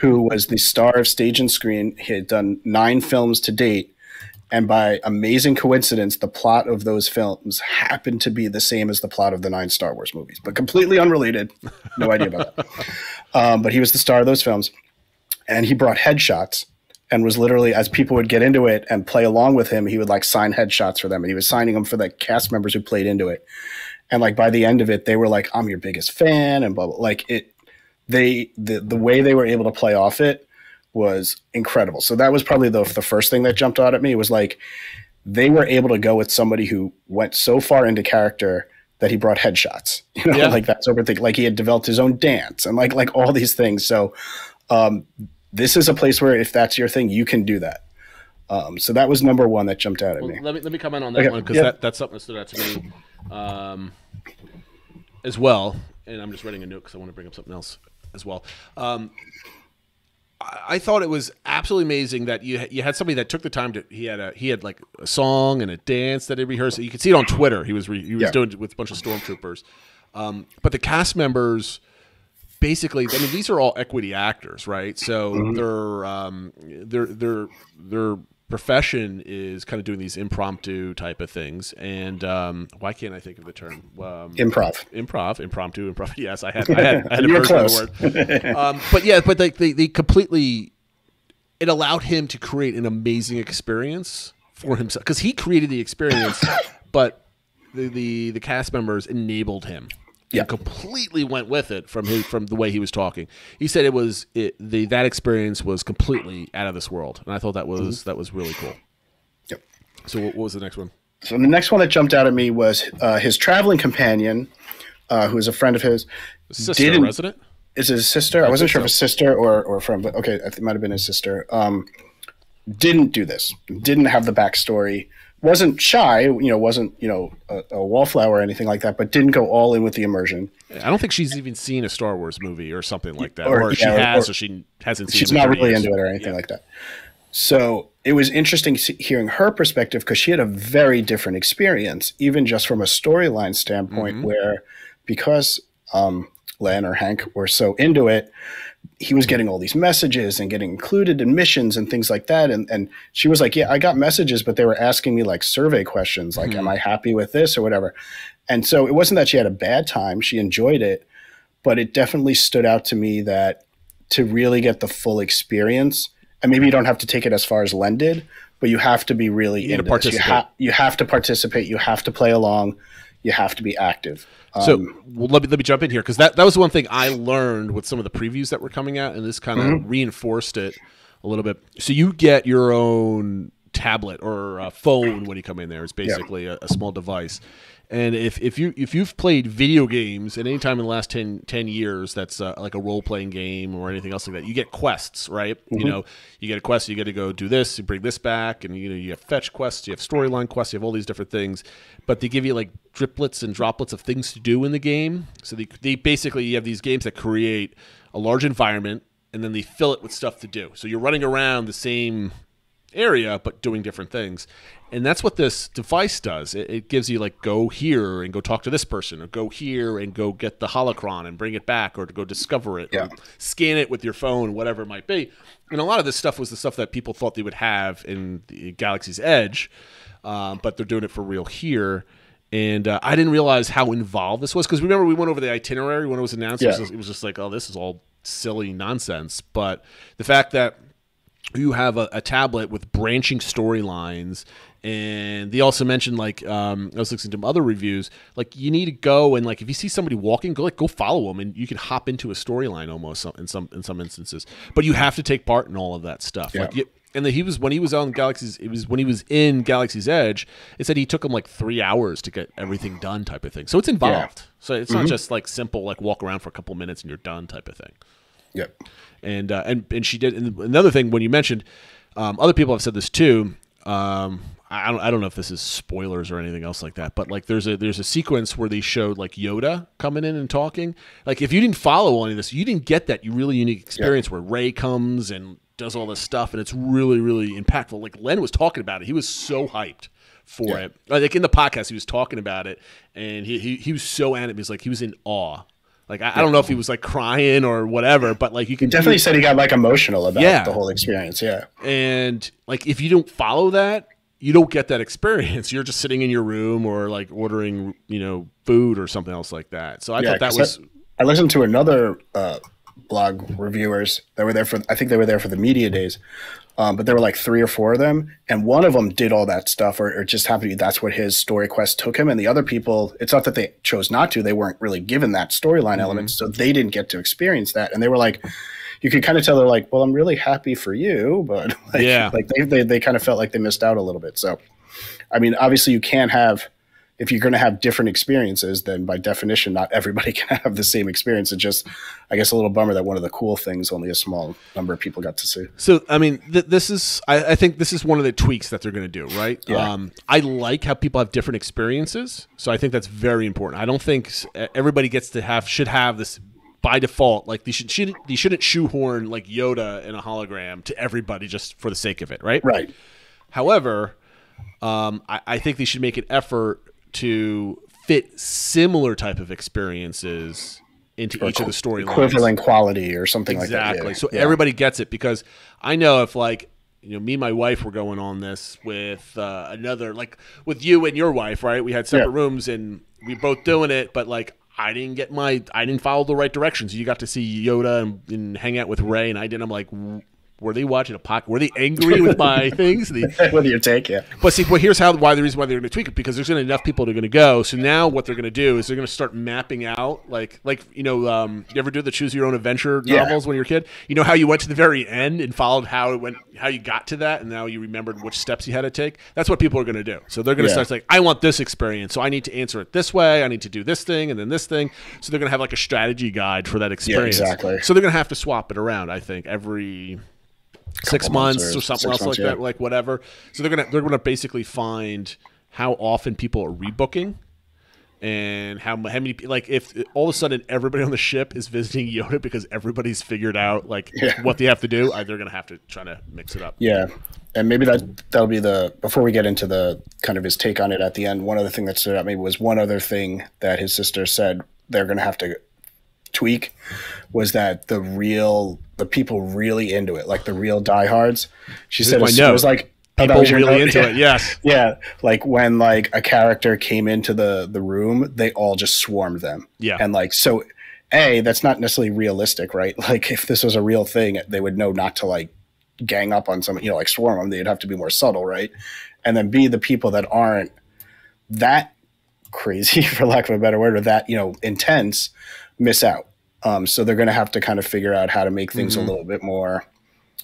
who was the star of stage and screen. He had done 9 films to date. And by amazing coincidence, the plot of those films happened to be the same as the plot of the 9 Star Wars movies, but completely unrelated. No idea about that. But he was the star of those films. And he brought headshots and was literally, as people would get into it and play along with him, he would like sign headshots for them. And he was signing them for the cast members who played into it. And like by the end of it, they were like, "I'm your biggest fan," and blah blah. Like the way they were able to play off it was incredible. So that was probably the first thing that jumped out at me. It was like they were able to go with somebody who went so far into character that he brought headshots. Like that sort of thing. Like he had developed his own dance and like all these things. So this is a place where if that's your thing, you can do that. So that was number 1 that jumped out at me. Let me comment on that one because that's something that stood out to me as well. And I'm just writing a note because I want to bring up something else as well. I thought it was absolutely amazing that you had somebody that took the time to he had like a song and a dance that he rehearsed. You could see it on Twitter. He was doing it with a bunch of stormtroopers. But the cast members. Basically, I mean, these are all equity actors, right? So their profession is kind of doing these impromptu type of things. And why can't I think of the term? Impromptu. Yes, I had a version of the word. But they completely. It allowed him to create an amazing experience for himself because he created the experience, but the cast members enabled him. Yeah, completely went with it from the way he was talking. He said that experience was completely out of this world, and I thought that was really cool. Yep. So what was the next one? So the next one that jumped out at me was his traveling companion, who is a friend of his. Sister, resident? Is his sister? I wasn't sure if his sister or a friend, but okay, I think it might have been his sister. Didn't do this. Didn't have the backstory. Wasn't shy, wasn't, a wallflower or anything like that, but didn't go all in with the immersion. I don't think she's even seen a Star Wars movie or something like that. Or she has, or she hasn't seen it. She's not really into it or anything like that. So it was interesting hearing her perspective because she had a very different experience, even just from a storyline standpoint, where because Len or Hank were so into it, he was getting all these messages and getting included in missions and things like that. And she was like, yeah, I got messages, but they were asking me like survey questions, like, am I happy with this or whatever? And so it wasn't that she had a bad time. She enjoyed it, but it definitely stood out to me that to really get the full experience, and maybe you don't have to take it as far as Len did, but you have to be really into this. You have to participate. You have to play along. You have to be active. Let me jump in here because that was one thing I learned with some of the previews that were coming out, and this kind of reinforced it a little bit. So you get your own tablet or a phone when you come in there. It's basically a small device. And if you've played video games at any time in the last 10 years, that's like a role-playing game or anything else like that, you get quests, right? You get a quest, you got to go do this, you bring this back, and you have fetch quests, you have storyline quests, you have all these different things. But they give you like driplets and droplets of things to do in the game. So they basically, you have these games that create a large environment, and then they fill it with stuff to do. So you're running around the same area, but doing different things. And that's what this device does. It gives you like, go here and go talk to this person, or go here and go get the holocron and bring it back, or to go discover it, or scan it with your phone, whatever it might be. And a lot of this stuff was the stuff that people thought they would have in the Galaxy's Edge, but they're doing it for real here. And I didn't realize how involved this was, because remember we went over the itinerary when it was announced. It was just like, oh, this is all silly nonsense. But the fact that you have a tablet with branching storylines, and they also mentioned, like, I was listening to other reviews, like, you need to go and, like, if you see somebody walking, go follow them, and you can hop into a storyline almost in some instances. But you have to take part in all of that stuff. Yeah. Like, when he was in Galaxy's Edge, it said he took him like 3 hours to get everything done, type of thing. So it's involved. Yeah. So it's not just like simple, like walk around for a couple minutes and you're done type of thing. Yep. And she did. And another thing, when you mentioned, other people have said this too. I don't know if this is spoilers or anything else like that, but like there's a sequence where they showed like Yoda coming in and talking. Like, if you didn't follow any of this, you didn't get that really unique experience where Rey comes and does all this stuff, and it's really, really impactful. Like, Len was talking about it; he was so hyped for it. Like in the podcast, he was talking about it, and he was so animated. He was like, he was in awe. Like, I don't know if he was like crying or whatever, but like, you can definitely said he got like emotional about the whole experience. Yeah. And like, if you don't follow that, you don't get that experience. You're just sitting in your room or like ordering, food or something else like that. So I thought that was. I listened to another blog reviewers that were there I think they were there for the media days, but there were like 3 or 4 of them, and one of them did all that stuff, or just happened to be that's what his story quest took him, and the other people, it's not that they chose not to, they weren't really given that storyline element, so they didn't get to experience that, and they were like, you could kind of tell they're like, well, I'm really happy for you, but like they kind of felt like they missed out a little bit. So, I mean, obviously you can't have, if you're going to have different experiences, then by definition, not everybody can have the same experience. It's just, I guess, a little bummer that one of the cool things only a small number of people got to see. So, I mean, I think this is one of the tweaks that they're going to do, right? Yeah. I like how people have different experiences. So I think that's very important. I don't think everybody should have this by default. Like, they shouldn't shoehorn like Yoda in a hologram to everybody just for the sake of it, right? Right. However, I think they should make an effort to fit similar type of experiences into each of the storylines. Equivalent quality or something like that. Exactly. So everybody gets it, because I know if like, me and my wife were going on this with another, like with you and your wife, right? We had separate rooms and we both doing it, but like I didn't follow the right directions. You got to see Yoda and hang out with Rey, and I didn't. I'm like, were they watching a podcast? Were they angry with my things? With your take, yeah. But see, here's the reason why they're going to tweak it, because there's going to be enough people that are going to go. So now what they're going to do is they're going to start mapping out, you ever do the Choose Your Own Adventure novels when you were a kid? You know how you went to the very end and followed how you got to that, and now you remembered which steps you had to take? That's what people are going to do. So they're going to start like, I want this experience, so I need to answer it this way. I need to do this thing and then this thing. So they're going to have like a strategy guide for that experience. Yeah, exactly. So they're going to have to swap it around, I think, every 6 months or something else like that, like whatever. So they're gonna basically find how often people are rebooking, and how many, like, if all of a sudden everybody on the ship is visiting Yoda because everybody's figured out what they have to do, they're gonna have to try to mix it up. Yeah, and maybe that'll be before we get into the kind of his take on it at the end. One other thing that stood out maybe was one other thing that his sister said they're gonna have to tweak was that the people really into it, like the real diehards. She said it was like people really into it. Yes. Yeah. Like when like a character came into the room, they all just swarmed them. Yeah. And like, so that's not necessarily realistic, right? Like if this was a real thing, they would know not to like gang up on someone, like swarm them. They'd have to be more subtle, right? And then B, the people that aren't that crazy, for lack of a better word, or that, intense, miss out. So they're going to have to kind of figure out how to make things a little bit more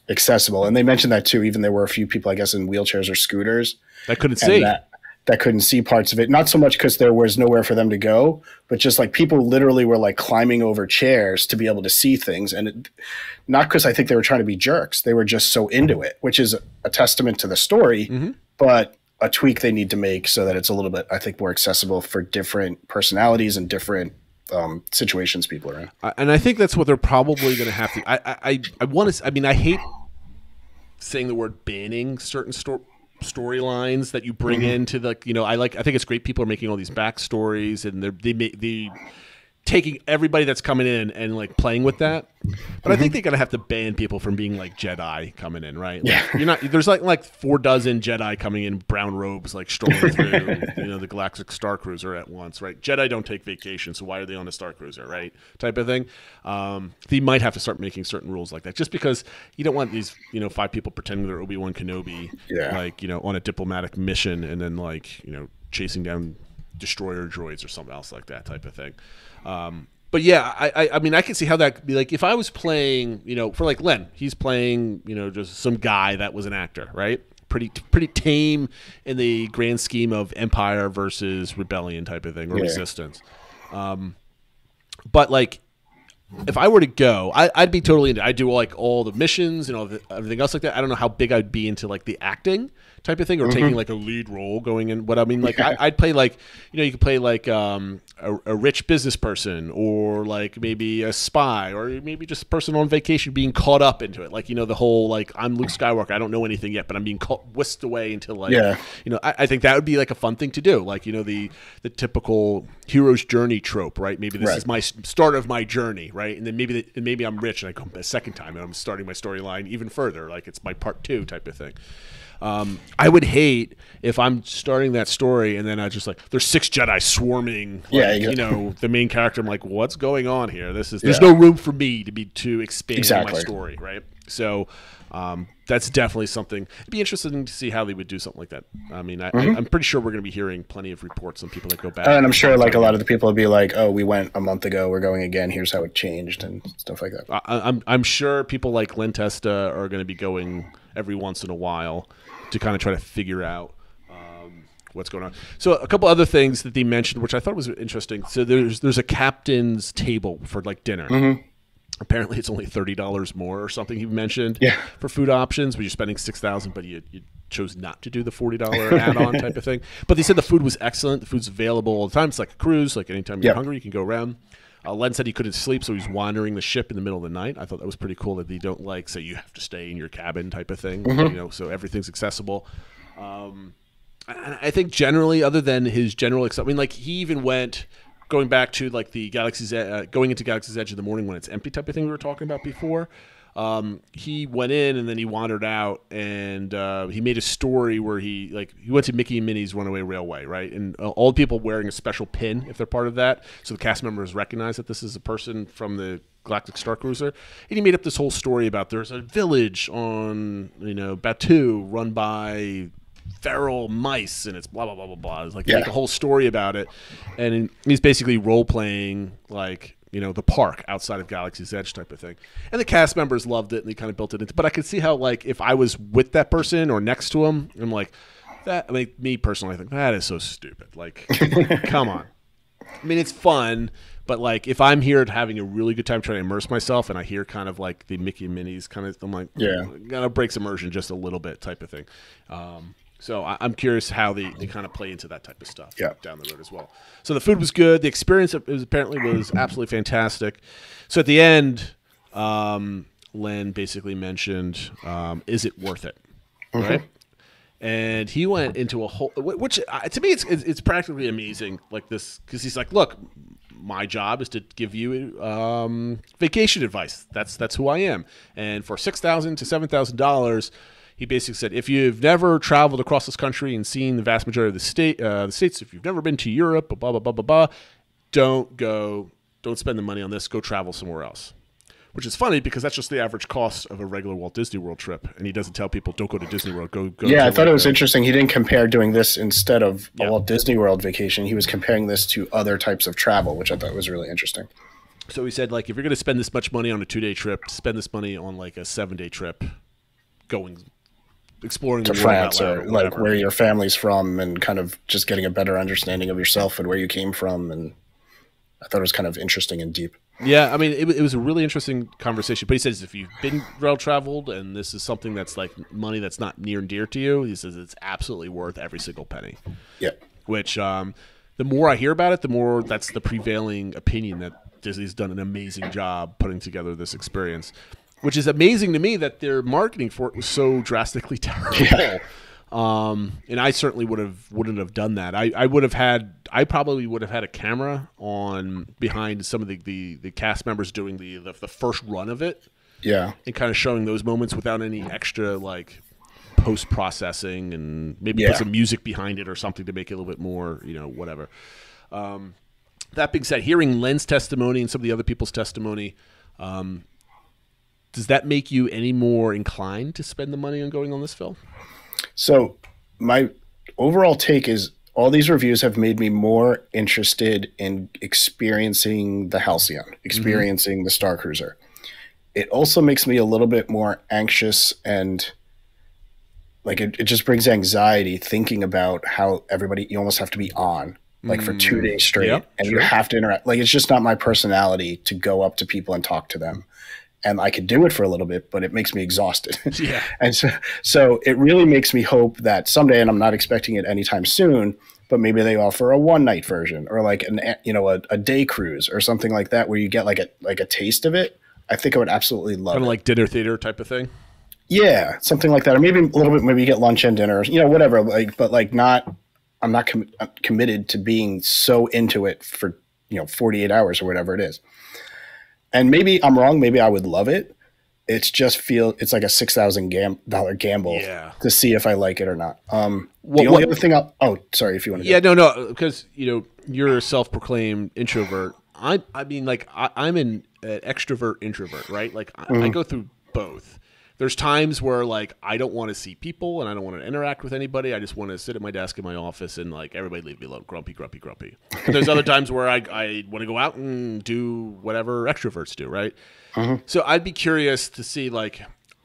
accessible. And they mentioned that too. Even there were a few people, I guess, in wheelchairs or scooters that couldn't see that couldn't see parts of it. Not so much because there was nowhere for them to go, but just like people literally were like climbing over chairs to be able to see things. And not because I think they were trying to be jerks. They were just so into it, which is a testament to the story, but a tweak they need to make so that it's a little bit, I think, more accessible for different personalities and different situations people are in. And I think that's what they're probably going to have to. I want to. I mean, I hate saying the word banning certain storylines that you bring into the, I think it's great people are making all these backstories and they taking everybody that's coming in and like playing with that. But I think they're gonna have to ban people from being like Jedi coming in, right? Like, there's like 4 dozen Jedi coming in brown robes, like strolling through the Galactic Starcruiser at once, right? Jedi don't take vacation, so why are they on a Starcruiser, right? Type of thing. They might have to start making certain rules like that, just because you don't want these 5 people pretending they're Obi-Wan Kenobi, like on a diplomatic mission and then like chasing down destroyer droids or something else like that type of thing. But yeah, I mean, I can see how that could be like if I was playing, for like Len, he's playing, just some guy that was an actor, right? Pretty tame in the grand scheme of Empire versus Rebellion type of thing or Resistance. But like, if I were to go, I'd be totally into it. I'd do like all the missions and everything else like that. I don't know how big I'd be into like the acting type of thing or taking like a lead role going in. But I mean, like I'd play like, you could play like a rich business person or like maybe a spy or maybe just a person on vacation being caught up into it. Like, the whole like I'm Luke Skywalker. I don't know anything yet, but I'm being whisked away into like, I think that would be like a fun thing to do. Like, the typical hero's journey trope, right? Maybe this is my start of my journey, right? And then maybe I'm rich and I come a second time and I'm starting my storyline even further. Like it's my part 2 type of thing. I would hate if I'm starting that story and then I just like there's 6 Jedi swarming, like, the main character. I'm like, what's going on here? There's no room for me to expand my story, right? So that's definitely something. It'd be interesting to see how they would do something like that. I mean, I'm pretty sure we're going to be hearing plenty of reports on people that go back. And I'm sure like a lot of the people will be like, oh, we went a month ago, we're going again. Here's how it changed and stuff like that. I'm sure people like Len Testa are going to be going every once in a while to kind of try to figure out what's going on. So a couple other things that they mentioned, which I thought was interesting. So there's a captain's table for like dinner. Apparently it's only $30 more or something he mentioned for food options, but you're spending $6,000, but you chose not to do the $40 add-on type of thing. But they said the food was excellent. The food's available all the time. It's like a cruise. Like anytime you're hungry, you can go around. Len said he couldn't sleep, so he's wandering the ship in the middle of the night. I thought that was pretty cool that they don't like say you have to stay in your cabin type of thing. So everything's accessible. And I think generally, other than his general, I mean, like he even went going back to like the Galaxy's going into Galaxy's Edge in the morning when it's empty type of thing we were talking about before. He went in and then he wandered out and he made a story where he went to Mickey and Minnie's Runaway Railway, right? And all the people wearing a special pin if they're part of that, so the cast members recognize that this is a person from the Galactic Starcruiser. And he made up this whole story about there's a village on Batu run by feral mice and it's blah blah blah blah blah. It's like make a whole story about it, and he's basically role playing like the park outside of Galaxy's Edge type of thing. And the cast members loved it and they kind of built it into. But I could see how like if I was with that person or next to him, I'm like that. I mean, me personally, I think that is so stupid. Like, come on. I mean, it's fun. But like, if I'm here having a really good time trying to immerse myself, and I hear kind of like the Mickey and Minnie's kind of, I'm like, gotta breaks immersion just a little bit type of thing. So I'm curious how they kind of play into that type of stuff down the road as well. So the food was good. The experience apparently was absolutely fantastic. So at the end, Len basically mentioned, is it worth it? Right? And he went into a whole, which to me it's practically amazing. Like this, because he's like, look, my job is to give you vacation advice. That's who I am. And for $6,000 to $7,000. He basically said, if you've never traveled across this country and seen the vast majority of the states, if you've never been to Europe, blah, blah, blah, blah, blah, don't spend the money on this. Go travel somewhere else. Which is funny because that's just the average cost of a regular Walt Disney World trip. And he doesn't tell people, don't go to Disney World. Go. Yeah, I thought it was interesting. He didn't compare doing this instead of a Walt Disney World vacation. He was comparing this to other types of travel, which I thought was really interesting. So he said, like, if you're going to spend this much money on a 2-day trip, spend this money on, like, a 7-day trip exploring to France or like where your family's from and kind of just getting a better understanding of yourself and where you came from. And I thought it was kind of interesting and deep. Yeah, I mean, it was a really interesting conversation. But he says if you've been well-traveled and this is something that's like money that's not near and dear to you, he says it's absolutely worth every single penny. Yeah. Which the more I hear about it, the more that's the prevailing opinion that Disney's done an amazing job putting together this experience. which is amazing to me that their marketing for it was so drastically terrible. Yeah. And I certainly wouldn't have done that. I probably would have had a camera on behind some of the cast members doing the first run of it. Yeah. And kind of showing those moments without any extra like post processing, and maybe put some music behind it or something to make it a little bit more, whatever. That being said, hearing Len's testimony and some of the other people's testimony, does that make you any more inclined to spend the money on going on this film? So my overall take is all these reviews have made me more interested in experiencing the Halcyon, experiencing the Starcruiser. It also makes me a little bit more anxious, and like it just brings anxiety thinking about how you almost have to be on like for 2 days straight, and you have to interact. Like, it's just not my personality to go up to people and talk to them. And I could do it for a little bit, but it makes me exhausted. Yeah. And so it really makes me hope that someday, and I'm not expecting it anytime soon, but maybe they offer a one-night version, or like a day cruise or something like that, where you get like a taste of it. I think I would absolutely love it. Kind of like dinner theater type of thing. Yeah, something like that, or maybe a little bit. Maybe you get lunch and dinner, whatever. But I'm not committed to being so into it for 48 hours or whatever it is. And maybe I'm wrong. Maybe I would love it. It's like a $6,000 gamble to see if I like it or not. The only other thing sorry, if you want to. Yeah, no, because you're a self-proclaimed introvert. I'm an extrovert introvert, right? Like I go through both. There's times where like I don't want to see people and I don't want to interact with anybody. I just want to sit at my desk in my office and like everybody leave me alone, grumpy. And there's other times where I want to go out and do whatever extroverts do, right? So I'd be curious to see, like,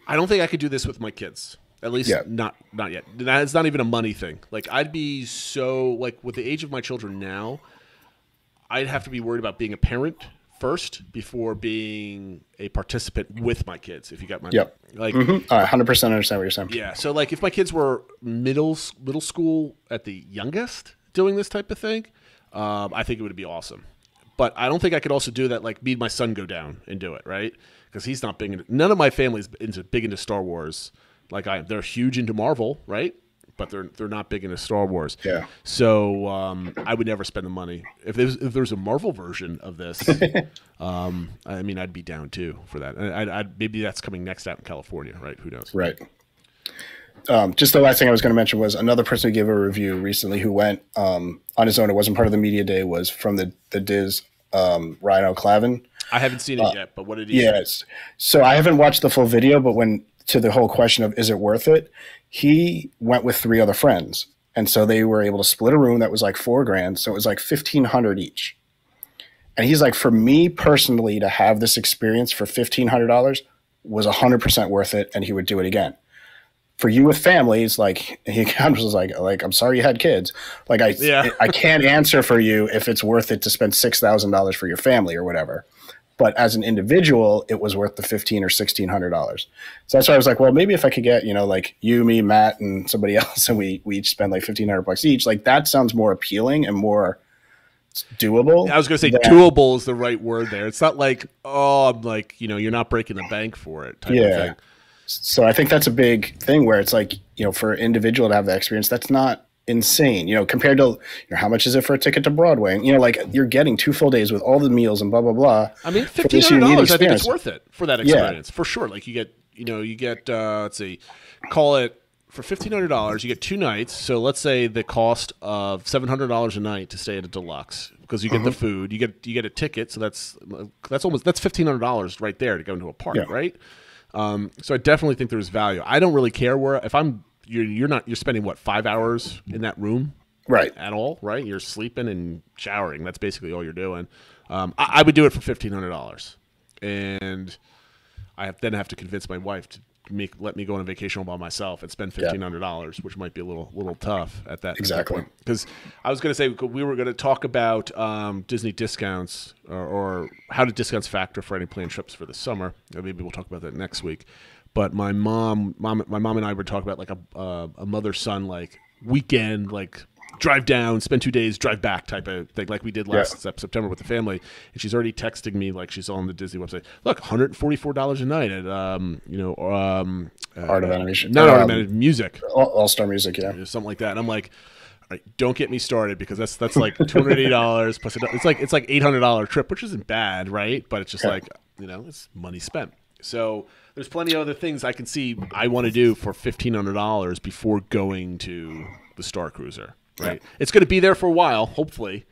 I don't think I could do this with my kids. At least not yet. It's not even a money thing. Like, I'd be so, like, with the age of my children now, I'd have to be worried about being a parent first before being a participant with my kids, if you got my like 100% understand what you're saying. Yeah. So like if my kids were middle school at the youngest doing this type of thing, I think it would be awesome. But I don't think I could also do that, like me and my son go down and do it, right? Because he's not big into, none of my family's big into Star Wars. Like they're huge into Marvel, right? But they're not big into Star Wars. Yeah. So I would never spend the money. If there's a Marvel version of this, I mean, I'd be down too for that. And maybe that's coming next out in California, right? Who knows? Right. Just the last thing I was going to mention was another person who gave a review recently who went on his own. It wasn't part of the media day. Was from the Diz Rhino Clavin. I haven't seen it yet, but what did he say? Yes. So I haven't watched the full video, but to the whole question of is it worth it, he went with 3 other friends, and so they were able to split a room that was like $4,000, so it was like $1,500 each. And he's like, for me personally, to have this experience for $1,500 was 100% worth it, and he would do it again. For you with families, like he was like, I'm sorry you had kids. Like I can't answer for you if it's worth it to spend $6,000 for your family or whatever. But as an individual, it was worth the $1,500 or $1,600. So that's why I was like, well, maybe if I could get, like you, me, Matt, and somebody else, and we each spend like $1,500 each, like that sounds more appealing and more doable. I was going to say doable is the right word there. It's not like, I'm like, you're not breaking the bank for it type of thing. So I think that's a big thing where it's like, for an individual to have that experience, that's not insane, compared to how much is it for a ticket to Broadway? And, like you're getting 2 full days with all the meals and blah, blah, blah. I mean, $1,500, I think it's worth it for that experience for sure. Like you get, let's see, call it for $1,500, you get 2 nights. So let's say the cost of $700 a night to stay at a deluxe, because you get the food, you get a ticket. So that's $1,500 right there to go into a park, right? So I definitely think there's value. I don't really care where, if you're spending what, 5 hours in that room, right? At all, right? You're sleeping and showering. That's basically all you're doing. I would do it for $1,500, and I then have to convince my wife to let me go on a vacation all by myself and spend $1,500, which might be a little tough at that exactly. Because I was going to say we were going to talk about Disney discounts or how do discounts factor for any planned trips for the summer. Maybe we'll talk about that next week. But my mom and I were talking about like a mother-son like weekend like drive down, spend 2 days, drive back type of thing, like we did last September with the family. And she's already texting me like she's on the Disney website. Look, $144 a night at Art of Animation, not Art of Animation, music, All Star Music, something like that. And I'm like, all right, don't get me started because that's like $280 plus it's like $800 trip, which isn't bad, right? But it's just like it's money spent. So there's plenty of other things I can see I want to do for $1,500 before going to the Starcruiser. Right, it's going to be there for a while, hopefully.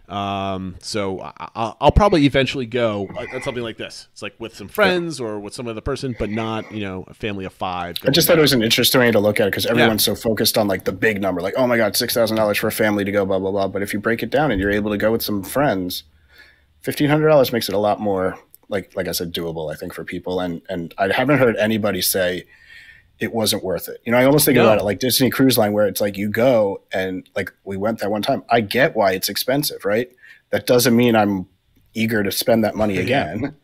So I'll probably eventually go at something like this. It's like with some friends or with some other person, but not a family of 5. I just thought it was an interesting way to look at it because everyone's so focused on like the big number, like oh my god, $6,000 for a family to go, blah blah blah. But if you break it down and you're able to go with some friends, $1,500 makes it a lot more like I said, doable. I think for people, and I haven't heard anybody say it wasn't worth it. I almost think about it like Disney Cruise Line, where it's like you go and like we went that one time. I get why it's expensive, right? That doesn't mean I'm eager to spend that money again,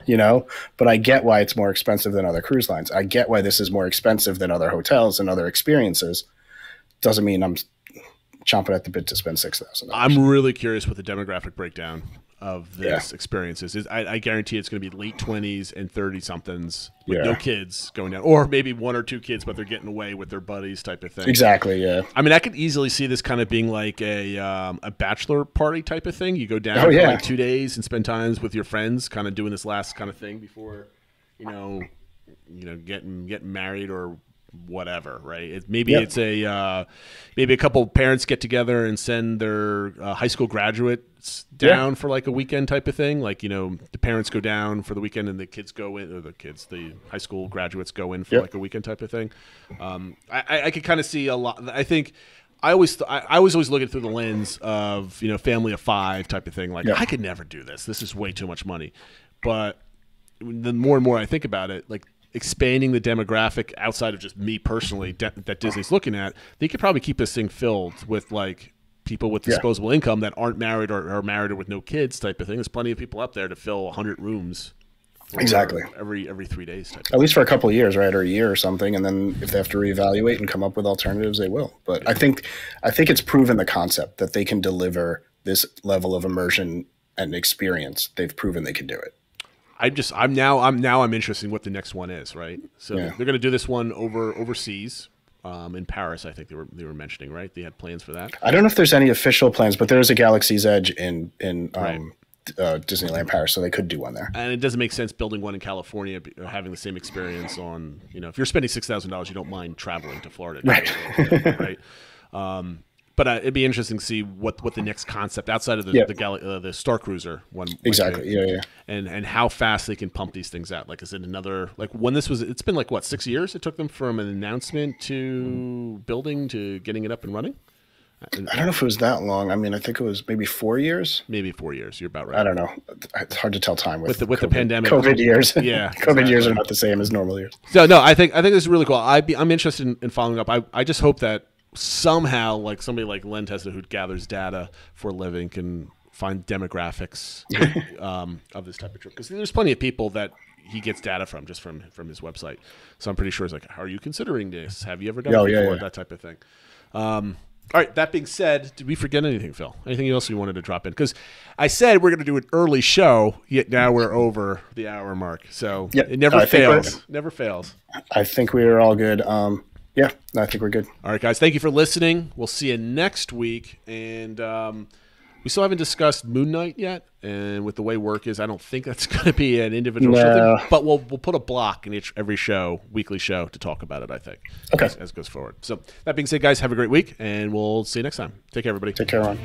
but I get why it's more expensive than other cruise lines. I get why this is more expensive than other hotels and other experiences. Doesn't mean I'm chomping at the bit to spend $6,000. I'm really curious what the demographic breakdown of this experience is. I guarantee it's going to be late 20s and 30-somethings with no kids going down, or maybe 1 or 2 kids, but they're getting away with their buddies type of thing. Exactly, yeah. I mean, I could easily see this kind of being like a bachelor party type of thing. You go down for like 2 days and spend times with your friends, kind of doing this last kind of thing before, getting married or whatever, right? Maybe it's a couple parents get together and send their high school graduates down for like a weekend type of thing. Like the parents go down for the weekend and the kids go in, or the high school graduates go in for like a weekend type of thing. I could kind of see a lot. I think I was always looking through the lens of family of 5 type of thing. Like I could never do this. This is way too much money. But the more and more I think about it, like expanding the demographic outside of just me personally that Disney's looking at, they could probably keep this thing filled with like people with disposable income that aren't married or are married or with no kids type of thing. There's plenty of people up there to fill 100 rooms. Exactly. Every 3 days type. At least for a couple of years, right, or a year or something, and then if they have to reevaluate and come up with alternatives, they will. But I think it's proven the concept that they can deliver this level of immersion and experience. They've proven they can do it. I'm now interested in what the next one is, right? So they're going to do this one overseas, in Paris. I think they were mentioning, right? They had plans for that. I don't know if there's any official plans, but there is a Galaxy's Edge in Disneyland Paris, so they could do one there. And it doesn't make sense building one in California, having the same experience on if you're spending $6,000, you don't mind traveling to Florida, right? But it'd be interesting to see what the next concept outside of the Starcruiser one. Exactly. And how fast they can pump these things out. Like, is it another when this was? It's been like what, 6 years? It took them from an announcement to building to getting it up and running. I don't know if it was that long. I mean, I think it was maybe 4 years. Maybe 4 years. You're about right. I don't know. It's hard to tell time with the pandemic. COVID years. Yeah, COVID years are not the same as normal years. So no, I think this is really cool. I'm interested in following up. I just hope that somehow, like somebody like Len Testa, who gathers data for a living, can find demographics of this type of trip, because there's plenty of people that he gets data from just from his website. So I'm pretty sure it's like, are you considering this? Have you ever done it before? That type of thing. All right, that being said, did we forget anything, Phil? Anything else you wanted to drop in? Because I said we're going to do an early show, yet now we're over the hour mark. So it never fails. Never fails. I think we are all good. Yeah, I think we're good. All right, guys. Thank you for listening. We'll see you next week. And we still haven't discussed Moon Knight yet. And with the way work is, I don't think that's going to be an individual show thing. But we'll put a block in every show, weekly show, to talk about it, I think, as it goes forward. So that being said, guys, have a great week. And we'll see you next time. Take care, everybody. Take care, Ron.